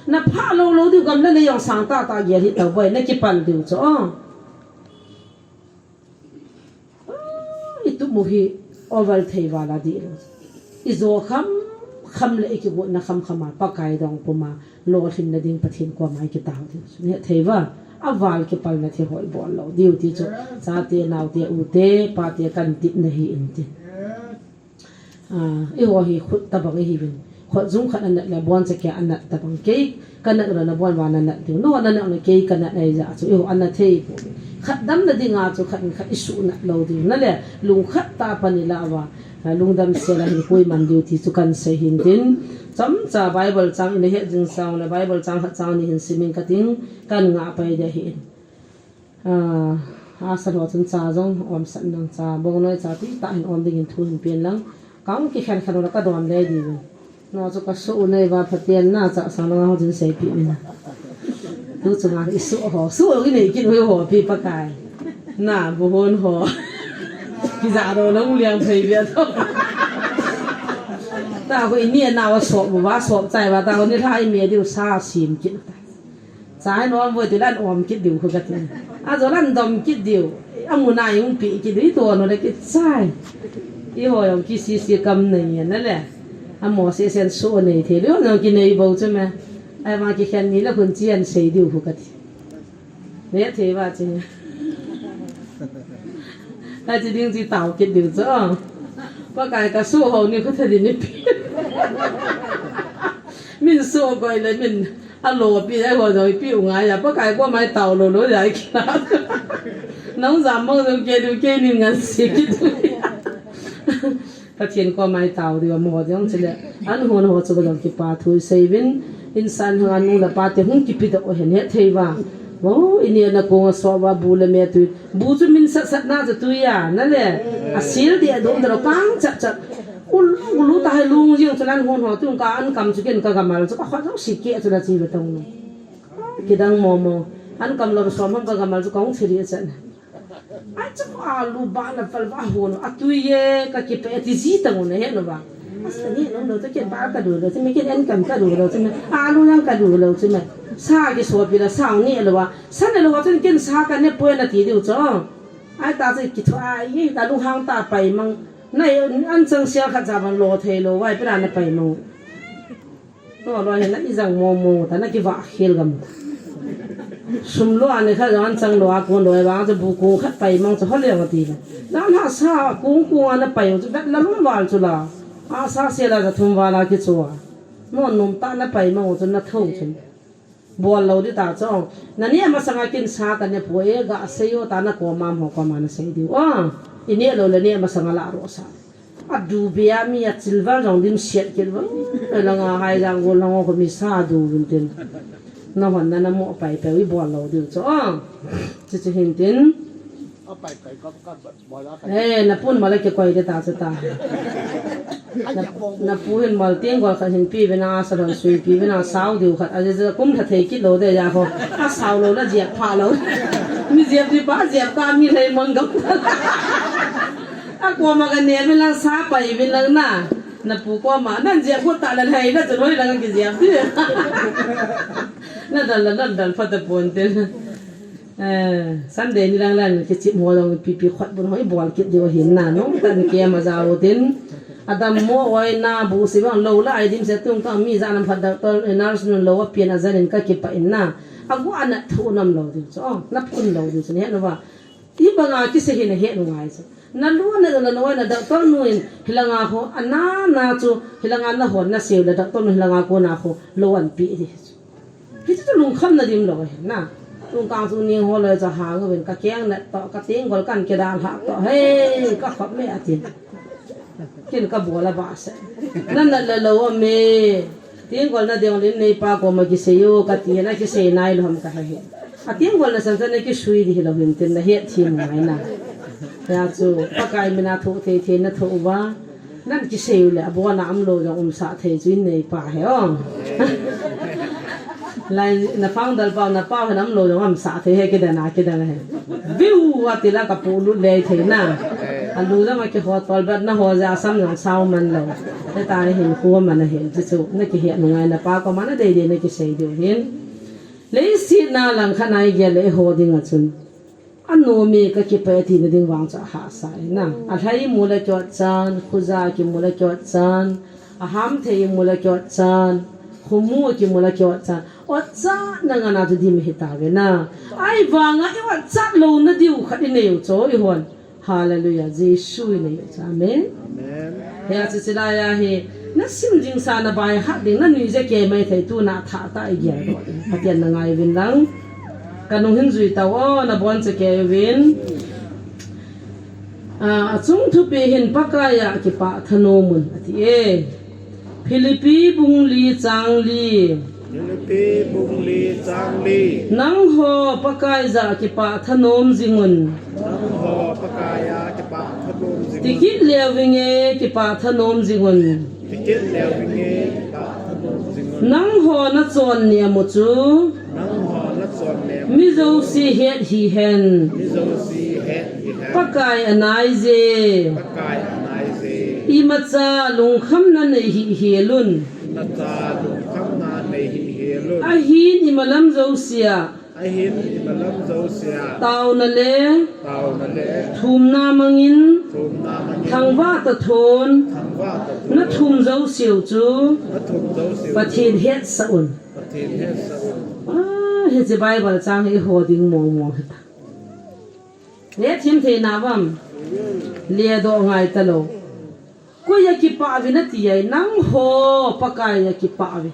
na pha lo lo du gam la le yong sang ta ta gyal hi taw boy na ki pan du cho itu mu hi oval thei wala di izo kham le ki bo na kham khama pakai dong puma lo thin na ding pathin ko mai ki taw di ne thei wa aval ke pal na the hoi bol lo diu ti chu cha te naw te u te pa te kan tip na hi in ti e ho hi khut ta bang hi bin khot zum khan na la bon che ke an na ta bang ke kan na na bon wa na na tu no na na ke kan na ai ja chu e ho an na the po khat dam na dinga chu khat khat isu na lo di na le lung khat ta pa ni la wa lung dam se la hi koi man diu ti chu kan se hin tin cham cha bible chang in he jing sang le bible chang ha chang ni hin simin ka ting kan nga pai de hi sa ro chen cha jong om san nang cha bong noi cha ti ta hin om ding in thu hin pian lang kaung ki khan khan ra ka dom le di no chu ka su nei ba phatien na cha sang lang ho jin sei pi min tu chu nga I su gi nei ki ho pi pa kai na bo hon ho ki za ro long liang phei bia to ta ko I mie na wa so ba so chai ba ta ko ni thai mie diu sa sim ki sai no mo ti lan om ki diu ko ka ti a zo lan dom ki diu amuna yung pi ki dui to no le ki chai I ho yong ki si kam nei na le a mo se sen so nei the lo no ki nei bo chu me ai ma ki khan ni la kun chian sei diu ko ka ti ne the ba chi ta chi ding chi tao ki diu zo pa kai ka su ho ni ko the di ni pi min su ko le min a lo pi ai ho rồi pi nga ya pa kai ko mai tao lo lo dai ki na nong za mo do ke du ke ni ngan si ki tu ka thien ko mai tao di mo jong chile an ho no chu go ki pa thu sevin insan hang anu la pa te hung ki pi do he ne thei wa wo ini na ko so wa bu le me tu bu chu min sat na za tu ya na le a sil di do do pang cha ulu ta hai lung jing chalan hon ho tu ka an kam chu ken ka gamal chu ka kho si ke chu la chi ba tong ki dang mo an kam lo so mon ka gamal chu kong thiri chan ai chu alu ba la fal ba ho no atu ye ka ki pe ti ji tang ne he no ba asa ni no no to ken ba ka du lo chu me ken an kam ka du lo chu me alu yang ka du lo chu me sa ki so pi la sang ni lo wa san ne lo wa chen ken sa ka ne po na ti diu cho ai ta chu ki thwa ye ta lu hang ta pai mang nay ăn chân xe khát ra bằng lò thề lò vay bây giờ nó phải mù nó lo hiện nay rằng mù ta nó cái vạ khil gầm sum lo anh khát ra ăn chân lò cuốn lò vàng cho bù cuốn khát phải mang cho hết liền cái gì đó nó sa cuốn anh nó phải cho đất lắm vào cho là sa xe là thùng vào là cái chỗ nó nôm ta nó phải mang cho nó thâu cho bùa lâu đi ta cho nên mà sang cái sa ta nó bùa gã xây ta nó có mam họ có mà nó xây đi ini lo le ne masangala rosa adu bia mi at silver jong dim siat kel ba langa hai jang go lango ko mi sa du bin na hon na mo pai pe wi bo lo du cho chi hin tin na pun mala ke koi de ta ta na puhin mal tiang gol ka hin pi bena sa ron sui pi bena sau diu khat a je kum tha thei ki lo de ya ho a sau lo la jiap pha lo mi jiap di ba jiap ka mi lei mang gam a ko ma ga ne ben lang sa pai ben lang na pu ko ma nan jiap ko ta la hai na chu loi lang ki jiap di na dal fa ta pon te Sunday ni lang lan ke chip mo long pi khat bun hoi bol kit dio hin na no tan ke ma zaw tin adam mo oi na bu si bang lo la ai dim se tung ka mi za nam phat da tol nars nun lo wa pian azan ka ke pa in na agu ana thu nam lo di so na pun lo di ne no wa ti banga ki se hin he no ngai so na lu na na no na da tol nu in hilanga ho ana na chu hilanga na hon na se da tol hilanga ko na ho lo an pi di ki tu lung kham na dim lo na tung kang su ning ho le za ha ko ben ka kyang na to ka ting gol kan ke dal ha to he ka khap me atin kin ka bola ba se nan na le lo me ting gol na deong lin nei pa ko ma ki se yo ka ti na ki se nai lo ham ka he a ting gol na san san ki shui di lo hin tin na he thi mai na ya chu pa kai mi na thu the na thu ba nan ki se yo le bo na am lo jong sa the chu nei pa he ong lai na phang dal pa na pa nam lo jong am sa the he ke da na he viu wa ti la ka pu lu le the na alu la ma ke ho tol bat na ho ja sam jong sao man lo te ta ni hin khu man na hin chu na ki he nu ngai na pa ko man de na ki sei do hin le si na lang khanai ge le ho ding a chun anu mi ka ki pe ti na ding wang cha ha sai na a thai mu la chot chan khuza ki mu la chot chan a ham the mu la chot chan khumu ki mu la chot chan o cha na nga na tu di mi ta ge na ai wanga e wa cha lo na diu khat ni ne cho i hon hallelujah Jesus ne amen amen he a chi la ya he na sim jing sa na bai ha ding na ni je ke mai thai tu na tha ta i ge ro patian na ngai win lang kanung hin zui ta o na bon che ke win a chung thu pe hin pakaya ki pa thano mun ati e Philippi bung li chang li nang ho pakai za ki pa thanom jingun tikit lewinge ki pa thanom jingun nang ho na chon ni amu chu mi zo si het hi hen pakai anai je imacha lung kham na nei hi helun ahin imalam zo sia tau na le thum na mangin thangwa ta thon na thum zo siu chu pathin het saun he je bible chang he hoding mo mo le thim the na bam le do ngai ta lo ko ya ki pa vi na ti ai nang ho pakai ya ki pa vi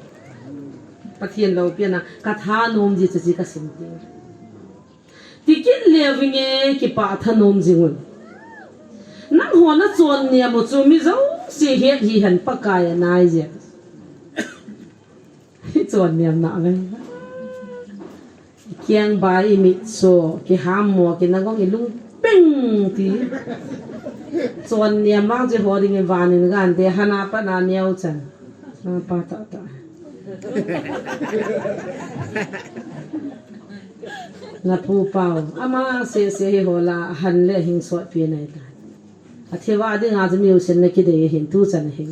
pathian lo piana ka tha nom ji chi ka sim ti tikit lewinge ki pa tha nom jingun nang ho na chon nia mo chu mi zo si he hi han pakai nai je hi chon niam na le kiang bai mi so ki ham mo ki na gong i lung ping ti chon niam mang je ho ding van in gan de hana pa na niau chan na pa ta ta na pu pau ama se hi hola han le hing so pi nai ta a thewa de nga jmi usen na ki de hin tu chan hin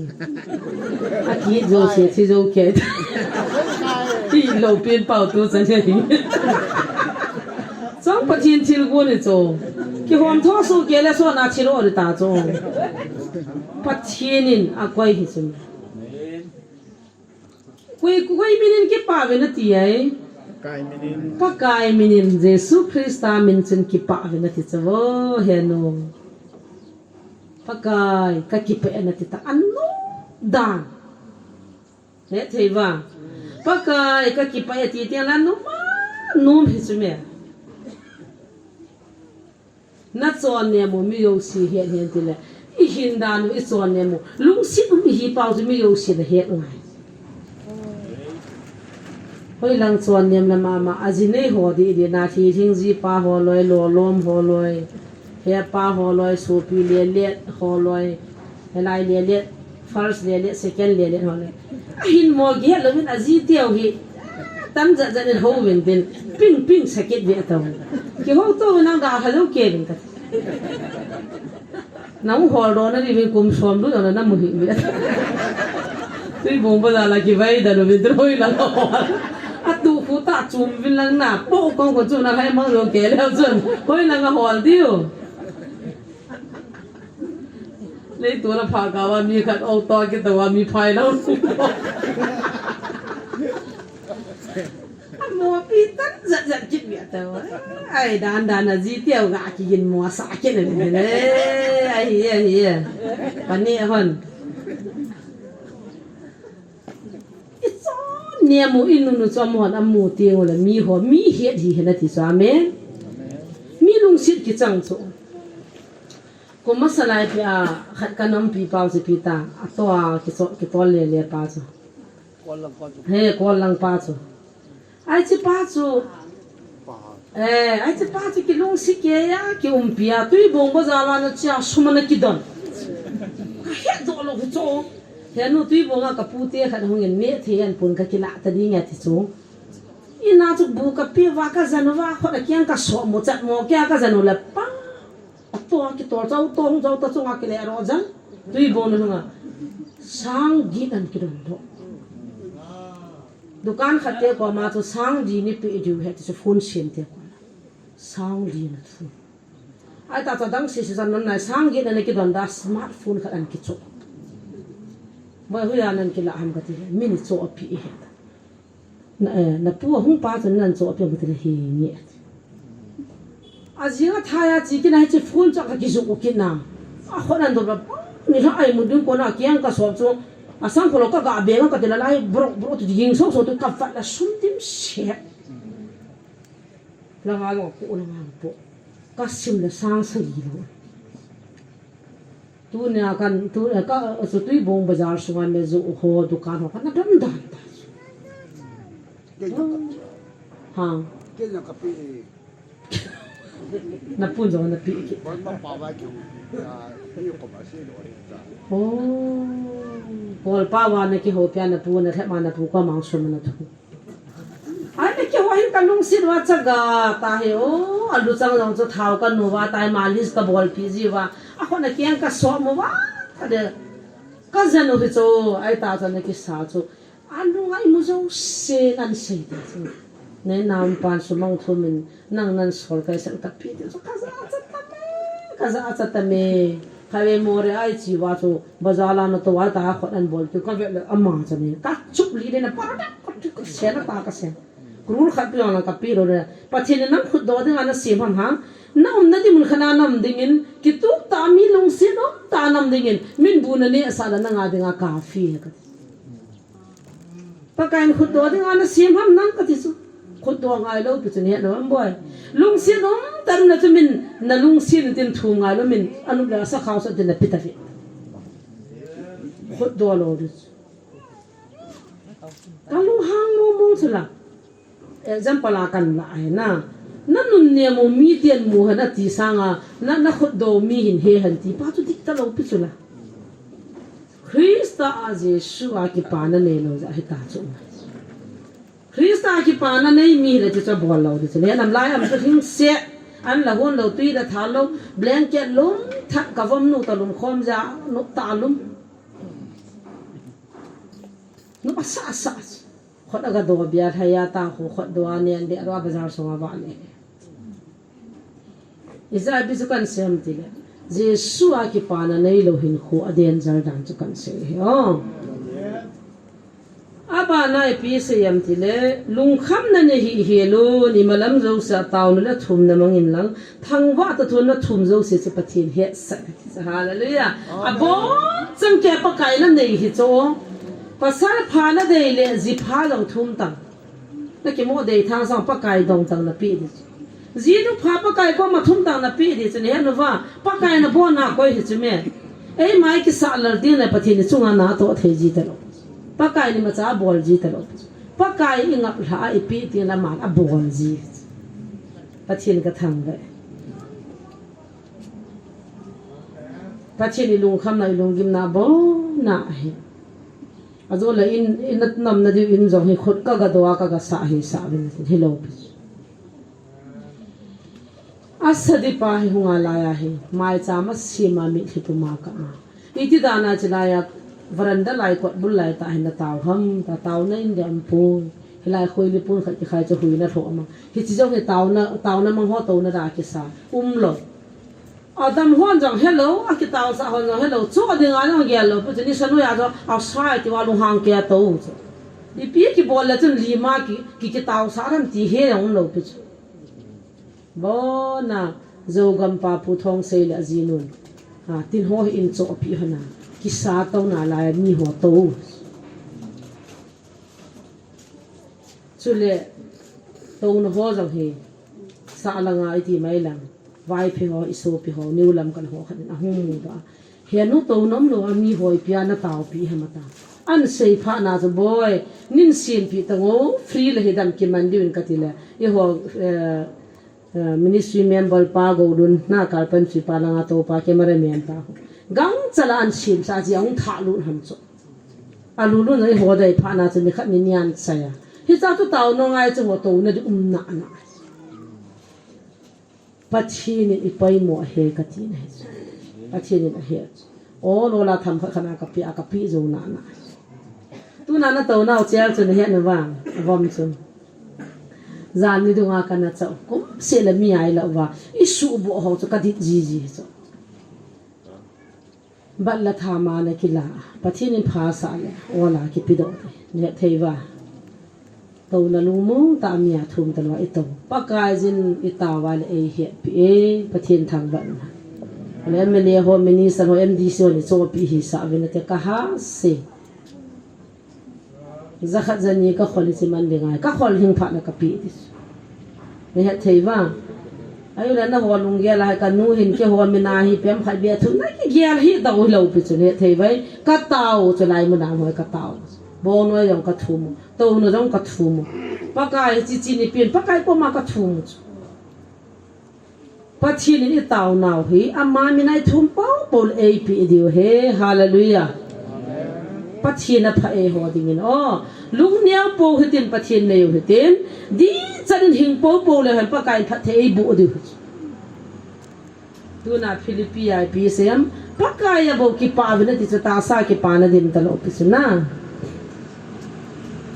a ki zo se thi zo ke ti lo pin pau tu chan hin chang pathin thil go ni cho ki hom tho su ke le so na thilo ri ta cho pathinin a koi hi chum Koi minin ki pa ve na ti ai pakai minin Jesu Christa min chen ki pa ve na ti chawo he no pakai ka ki pe na ti ta anu dan ne theiwa pakai ka ki pa ti ti la no ma num hi chume na chon ne mo mi yo si het hen ti le I hin dan I chon ne mo lung sit mi hi pau mi yo si le het ngai hoi lang chon nem la ma azine ho di na thi thing ji pa ho loi lo lom ho loi he pa ho loi su pi le ho loi he lai le first le second le ho loi hin mo ge lo min azi tiao hi tam za za ho win tin ping sakit ve taw ki ho to na ga halo ke bin ka nau ho ro na ri vi kum som du na mu hi ve tui bong ba la ki vai da lo vi droi la ho atu fu ta chum vin lang na po kong ko chu na hai mang lo ke le chun hoi lang a hol dio lấy tuổi là phá cả và mi khát ô to cái tàu mi phai đâu mua pi tất giật chích việc tàu ai đàn là gì tiêu gà chỉ nhìn mua xả cái này đấy ai bạn nè hòn nè mua in nu cho mua ăn mua tiêu là mi hồ mi hết gì hết là thì sao mẹ mi lung xịt cái trăng chỗ cô mất sai thì khát cái nấm pi bao gì pi ta cái to lẹ pa cho he con lăng pa cho ai chỉ pa cho ai chỉ pa cho cái lông xí kia ya cái pia tuy bông bao giờ là nó chỉ suma nó kí đòn hết đồ luôn cái chỗ he nó tuy bông cái pu tia khát hông yên mẹ thì anh pun cái lạ ta đi nghe thì chỗ ina chụp bu cái pi va cái zanu va họ là kiang cái sọ một chặt một cái zanu là pa to ki to zau ta chunga ke le ro jan tui bon lunga sang gi an ki don do dukan khate ko ma to sang ji ni pe ju he to phone sim te ko sang ji na thu ai ta dang si san nan na sang gi na ki don da smartphone khan ki cho ba hu ya nan ki la am ka ti min cho pi he na pu hung pa chun nan cho pi bu ti hi ni azinga thaya chi ki na chi phone cha ka ki zu ki na a khonan do ba ni ha ai mu dun ko na kyang ka so chu a sang ko ka ga be ka te la lai bro tu jing so tu ka fa la sum tim she la ga ngo ko na ma po ka sim la sang sa gi lo tu ne kan tu ka so tu bong bazar so ma me zo ho dukan ho ka na dan dan ha cái nhà cà phê na pun zo na pi ki bọn nó bảo vệ kiểu yêu cầu mà xin lỗi pol pa wa na ki ho pya na pu na thema na pu ko mang sum na thu ai na ki ho hin ka lung sin wa cha ga ta he o alu chang jong cho thau ka nu wa tai malis ka bol pi ji wa a ho na kyang ka so mo wa ka de ka zanu hi cho ai ta cha na ki sa cho alu ngai mu zo se nan se de chu ne nam pan su mang thu min nang nan sol kai sang ta pi de cho ka za cha ta me khawe more ai chi wa chu bazala na to wa ta khot an bol tu ka ve amma cha ne ka chup li de na pa ta ko se na ta ka se krul khat pi na ka pi ro re pathin nam khut do de ana se ham ha nam na di mun khana nam dingin ki tu ta mi long se no ta nam dingin min bu na ne asa na nga de nga ka fi ka pa kain khut do de ana se ham nam ka ti su khut do ngai lo pi chu ne no am boy lung se no tam na chu min na lung sin tin thu ngai lo min anu la sa khaw sa tin na pita fi khut do lo ru ka lu hang mo mo chula example a kan la ai na nun ne mo mi tian mu hana ti sanga na khut do mi hin he han ti pa chu dik ta lo pi chula Krista a Jesu a ki pa na ne lo za hi ta chu Krista ki pa na nei mi le chu bol lo de ne nam lai am chu hing se an la hon lo tui da tha lo blanket lum tha ka vom nu ta lum khom ja nu ta lum nu pa sa khot aga do bia thaya ta khu khot do ne de ro bazar so ba ne iza bi chu kan sem ti le Jesu a ki pa na nei lo hin khu aden jar dan chu kan se ho aba na pi se yam ti le lung kham na ne hi lo ni malam zo sa taw na thum na mangin lang thangwa ta thon na thum zo se se pathin he sa hallelujah abo chang ke pa kai na nei hi cho pasal pha na de le ji pha lo thum tang na ki mo de thang sang pa kai dong tang na pi gì lúc phá bác cái có mà thung tàng là pi đi cho nên nó va bác cái nó bỏ na coi hết chứ mẹ ấy mai cái sạ lợn tiền này bắt thì chung anh nào tổ thấy gì đó bác cái này mà trả bol gì đó bác cái ý ngập lại pi tiền là mà bol gì bắt thì cái thằng vậy bắt thì lùng khăm này lùng kim na bó na à rồi là in nằm na đi in giống như khốt cái đó cái sạ bên hello asadi pa hi hunga laya hi mai chama sima mi thitu ma ka ma iti dana chalaya varanda lai kot bul lai ta hin taw ham ta taw na in dam pu hilai khoi li pun khat khai cha hui na tho ma hi chi jong he taw na mang ho to na da ki sa lo adam hon jong hello a ki taw sa hon jong hello chu de nga jong gel lo pu ni sanu ya jo outside ti wa lu hang ke to di pi ki bol la chen li ma ki taw sa ram ti he yong lo pu bố na dâu gam pa pu thong sei la zinun tin ho in cho pi hana ki sa to na la mi ho to chule to no ho jang he sa la nga ti mai lang vai phe ho iso pi ho new lam kan ho khan a hum da he nu to nom lo mi hoi pia na taw pi ha mata an sei pha na zo boy nin sin pi tango free le hedam ki man diun katila ye ho ministry member pa go dun na carpentry pa langa to pa camera man pa gang chala an sim sa ji ong tha lu ham cho alu lu nei ho dai pha na chen ni khat ni nian sa ya hi cha tu taw no ngai chu ho to na di na na pachi ni ipai mo he ka ti nei pachi ni na he o lo la tham khana ka pi zo na na tu na na to na chel chen he na wang vom chu gian ni dunga kana chau kum se la mi ai la wa isu bo ho chu ka dit ji chu bal la tha ma na kila pathin in pha sa le ola ki pi do ne theiwa to la lu mu ta mi a thum ta wa ito pa kai jin itawa le e he pi e pathin thang ban le me le ho minister ho md so ni so pi hi sa ve na te ka ha se zakhat zani ka kholi si man dengai ka khol hing pha na ka pi dis ne ha theiwa ayu la na ho lung ge la ka nu hin ke ho mi na hi pem khai bia thu na ki gel hi da ho lo pi chu ne theiwai ka taw chu lai mu na ho ka taw bo no yong ka thu mu to no jong ka thu mu pa kai chi ni pin pa kai ko ma ka thu mu pa chi ni taw naw hi amma mi nai thum pau pol a pi dio he hallelujah pathina pha e ho dingin o lung niaw po hitin pathin nei hitin di chanin hing po le han pa kai pha the bu di tu na philippi ip sem pa kai bo ki pa vina ti ta sa ki pa na din ta lo pi na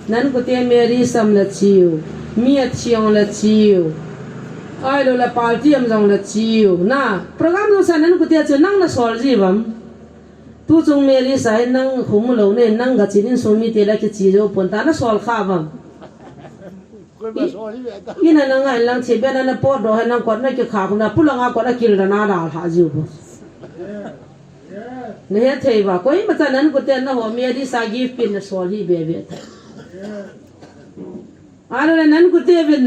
nan ko te meri sam la chiu mi a chiong la chiu ai lo la party am jong la chiu na program no sa nan ko te chu nang na sol ji bam tu chung meri sai nang khum lo ne nang ga chinin so mi te la ki chi jo pon ta na sol kha bam ina nang ai lang che be na po do ha nang ko na ki kha ku na pulanga ko na kil na da ha ju bo ne he thei ba koi ma ta nan ko te na ho meri sa gi pin na sol hi be be ta ara nan ko te bin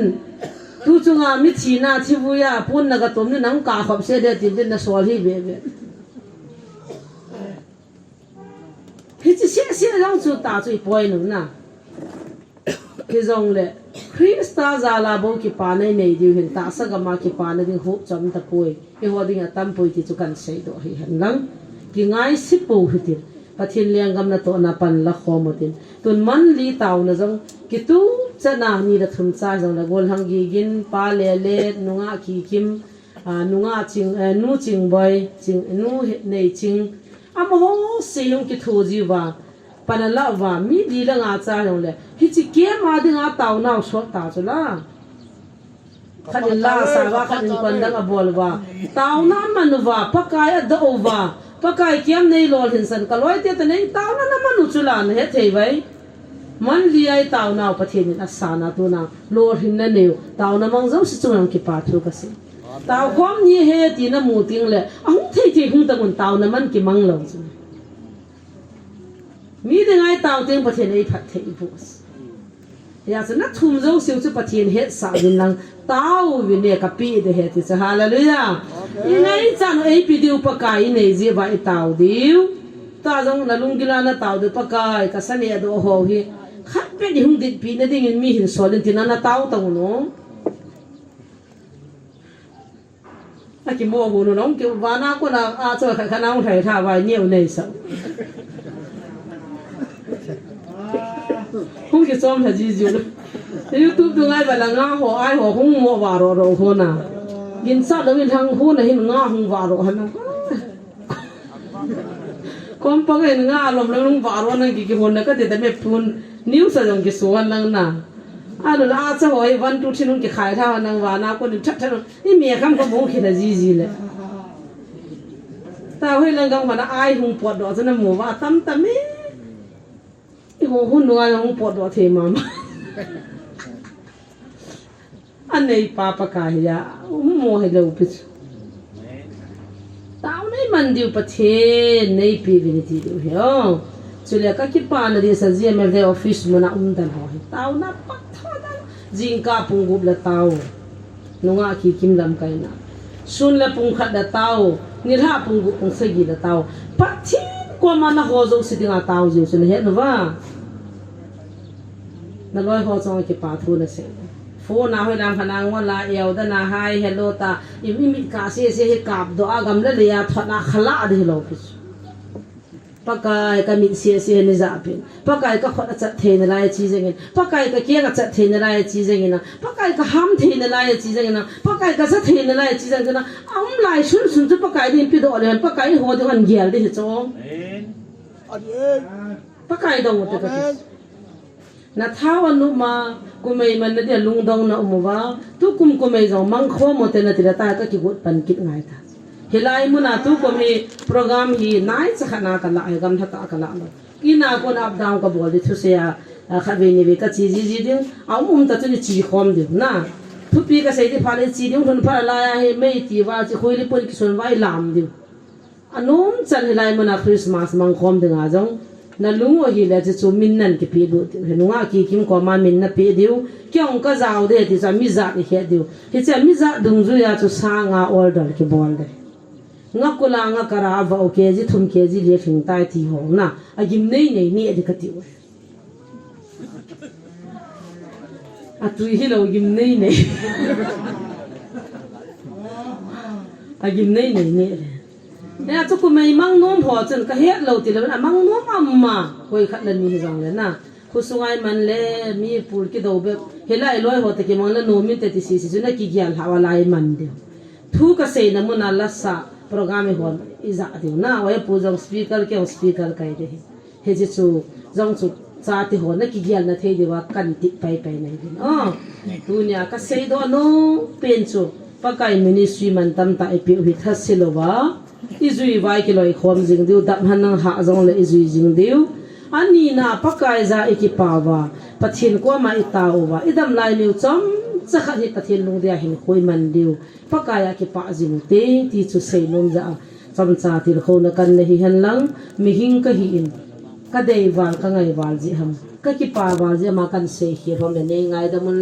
tu chunga mi chi na chi bu ya pun na ga tom ni nang ka khop se de tin din na sol hi be be hi chi se rong chu ta chu poi nu na ki zong le krista za la bo ki pa nei nei di hin ta sa ga ma ki pa na ding hop cham ta poi e ho ding atam poi ti chu kan sei do hi han lang ki ngai si po hi ti pathin leng gam na to na pan la kho mo tin tun man li taw na jong ki tu chana ni da thum cha jong la gol hang gi gin pa le le nunga ki kim nunga ching nu ching boy ching nu nei ching am ho se yong ki tho ji wa panala wa mi di la nga cha yong le hi chi ke ma di nga taw na so ta chu la khan la sa wa khan kon da bol wa taw na man wa pakai da wa pakai kiam nei lol hin san kaloi te nei taw na man chu la ne thei vai man li ai taw na pathin na sa na tu na lor hin na ne taw na mang zo si chu nang ki pa thu ka si taw khom ni he ti na mu ting le ang thei hung ta mun taw na man ki mang lo chu mi de ngai taw ting pathin ei phat thei bus อยากจะนักทุ่มจงสิวจะปะเทียนเฮ็ดสาววินลังเต้าวินเนี่ยกับปีเดเฮ็ดจะฮาเลลูยายังไงจันไอปีดิวปากายในเจีบไอเต้าดิวตาจงนั่งลุงกิลานะเต้าดิวปากายกับสันเนี่ยดูโหฮีขับเป็นหุ่นดิบปีนั่นดิ่งมีหินสวนที่นั่นนะเต้าตรงนู้นอากิโมโหนูน้องเกี่ยววานาคนอาจจะขนาดไทยท่าไว้เนี่ยในสักคงจะซ้อมทันจีจูเลยยูทูบดูง่ายไปละง่าหัวไอหัวคงมัววารอเราคนน่ะกินสัตว์แล้วมีทางหัวน่ะเห็นง่าหงวารอหันน่ะความปังเห็นง่าลมแล้วลุงวารอนั่งกี่คนน่ะก็แต่ไม่พูนนิ้วสะดงกี่ส่วนนั่งน่ะอันนั้นอาจจะหัววันทุกที่นุ่งกี่ขายท่านั่งวานาคนนี้ชัดๆนี่เมียคำก็มองคิดอะไรจีเลยแต่เฮ้ยเรื่องกังมันไอหงปวดดอกจะนั่งมัวว่าตั้มตั้มเอ๊ะโอ้โหหนูอะไรหงปวดดอกเทมาอันนี้ป้าปากายยาโมให้เราพิจตาวนี่มันดิวประเทศในปีวินิติดิวเหรอสุดเลยก็คิดป้าเนี่ยสัญญาเมื่อเดออฟฟิศมันอุ่นดันหัวตาวน่ะปักท่อดันจิงกาปุ่งกุบละตาวนุ่งอาคีคิมลำไก่น่ะสุนละปุ่งขัดละตาวนิราปุ่งกุบปุ่งสกีละตาวปักทิ้งกว่ามันน่ะหัวจงสิติงาตาวจิวสุดเลยเห็นว่านั่นร้อยหัวจงกี่ป้าทูน่ะเสร็จโฟนาให้ลำพนังวันลาเอวดนาไฮเฮลโลตาอิมิกาเสียกับดอากำเลเลยาทนาขลาดิโลปิสปากายก็มิเสียนิจาปินปากายก็ขดจัดเทนอะไรชีเจงินปากายก็เกี่ยกับจัดเทนอะไรชีเจงินนะปากายก็ห้ามเทนอะไรชีเจงินนะปากายก็จัดเทนอะไรชีเจงินนะอ้ำลายชุนจะปากายดินปิดอเลยปากายหัวที่มันเกี่ยวดิเหรอปากายดงหมดเลยก็นาท้าวันนู้มากุมมันนั่นเดียลุงดงนะอุโมว่าทุกกุมจงมังคัวหมดเลยนะที่เราตายก็คิดว่าปันคิดง่ายท่าเฮลัยมุนาทุกกุมโปรแกรมฮีนายสักนากันละกำทักกันละกินอาคนอับดาวกับบอกดิทุเสียขับเวนิเวก็ชีจีดิ้งเอามุมตัดจุดชีคอมดิ้งนะทุกปีก็ใส่ที่พาเลชีดิ้งทุนพาลายให้ไม่ตีว่าจะคุยริปุ่นกิส่วนไว้ลามดิ้งอันนู้นจันเฮลัยมุนาคริสต์มาสมังคอมดิ้งอาจงนั่นลุงว่าฮีเลจะจูมินนั่นที่พีดูเห็นว่ากี่คิมก็มามินนั่นพีดิวเกี่ยงก็จะเอาเดี๋ยวที่จะมิจาที่เฮ็ดดิวที่จะมิจาดึงจุยาจะสร้างอาออร์ดอร์ที่บอลเลยงักกุลางกระอาบโอเคจิทุ่มเคจิเลี้ยงตายที่ห้องน่ะอากิมนี่อดีกติวอาตุยฮิโลกิมนี่อากิมนี่เนี่ยทุกคนไม่มั่งน้องพอจนก็เฮ็ดเราติแล้วนะมั่งน้องอัมมาคุยขัดเล่นมีจังเลยนะคุณสงายมันเล่มีปูร์กิดเอาแบบเฮลัยลอยหัวตะกี้มันละโนมินเตติซีจุนักกิจยาหาวลายมันเดียวทุกเสนามุนัลลัสซาโปรแกรมหัวอิจาเดียวนะว่าปูจงสปีกเกอร์กันเดียวเฮจิจูจงจุซาติหัวนักกิจยานะเทดีว่ากันติไปนั่นเองตัวเนี้ยก็เสดโนเป็นจูปากายมินิสทรีมันตั้มตาไอพิวหิทัสซิโลวาอิจุยไว้กิโลอีกความจริงเดียวดับหันนังหาจงเลยอิจุยจริงเดียวอันนี้นะปากกายจะอีกป่าวปัจฉินกว่ามาอิตาวะอิดำลายมิวจอมจะขัดปัจฉินลงเดียหินคุยมันเดียวปากกายกิป่าจิมุเตที่จุเซลงจะจำจ่าที่เขานักันเลยหันหลังมีหิงก็หินก็ได้วางก็ไงวางจิฮัมก็กิป่าวางจิมากันเสียหินเพราะมันเองไงแต่มัน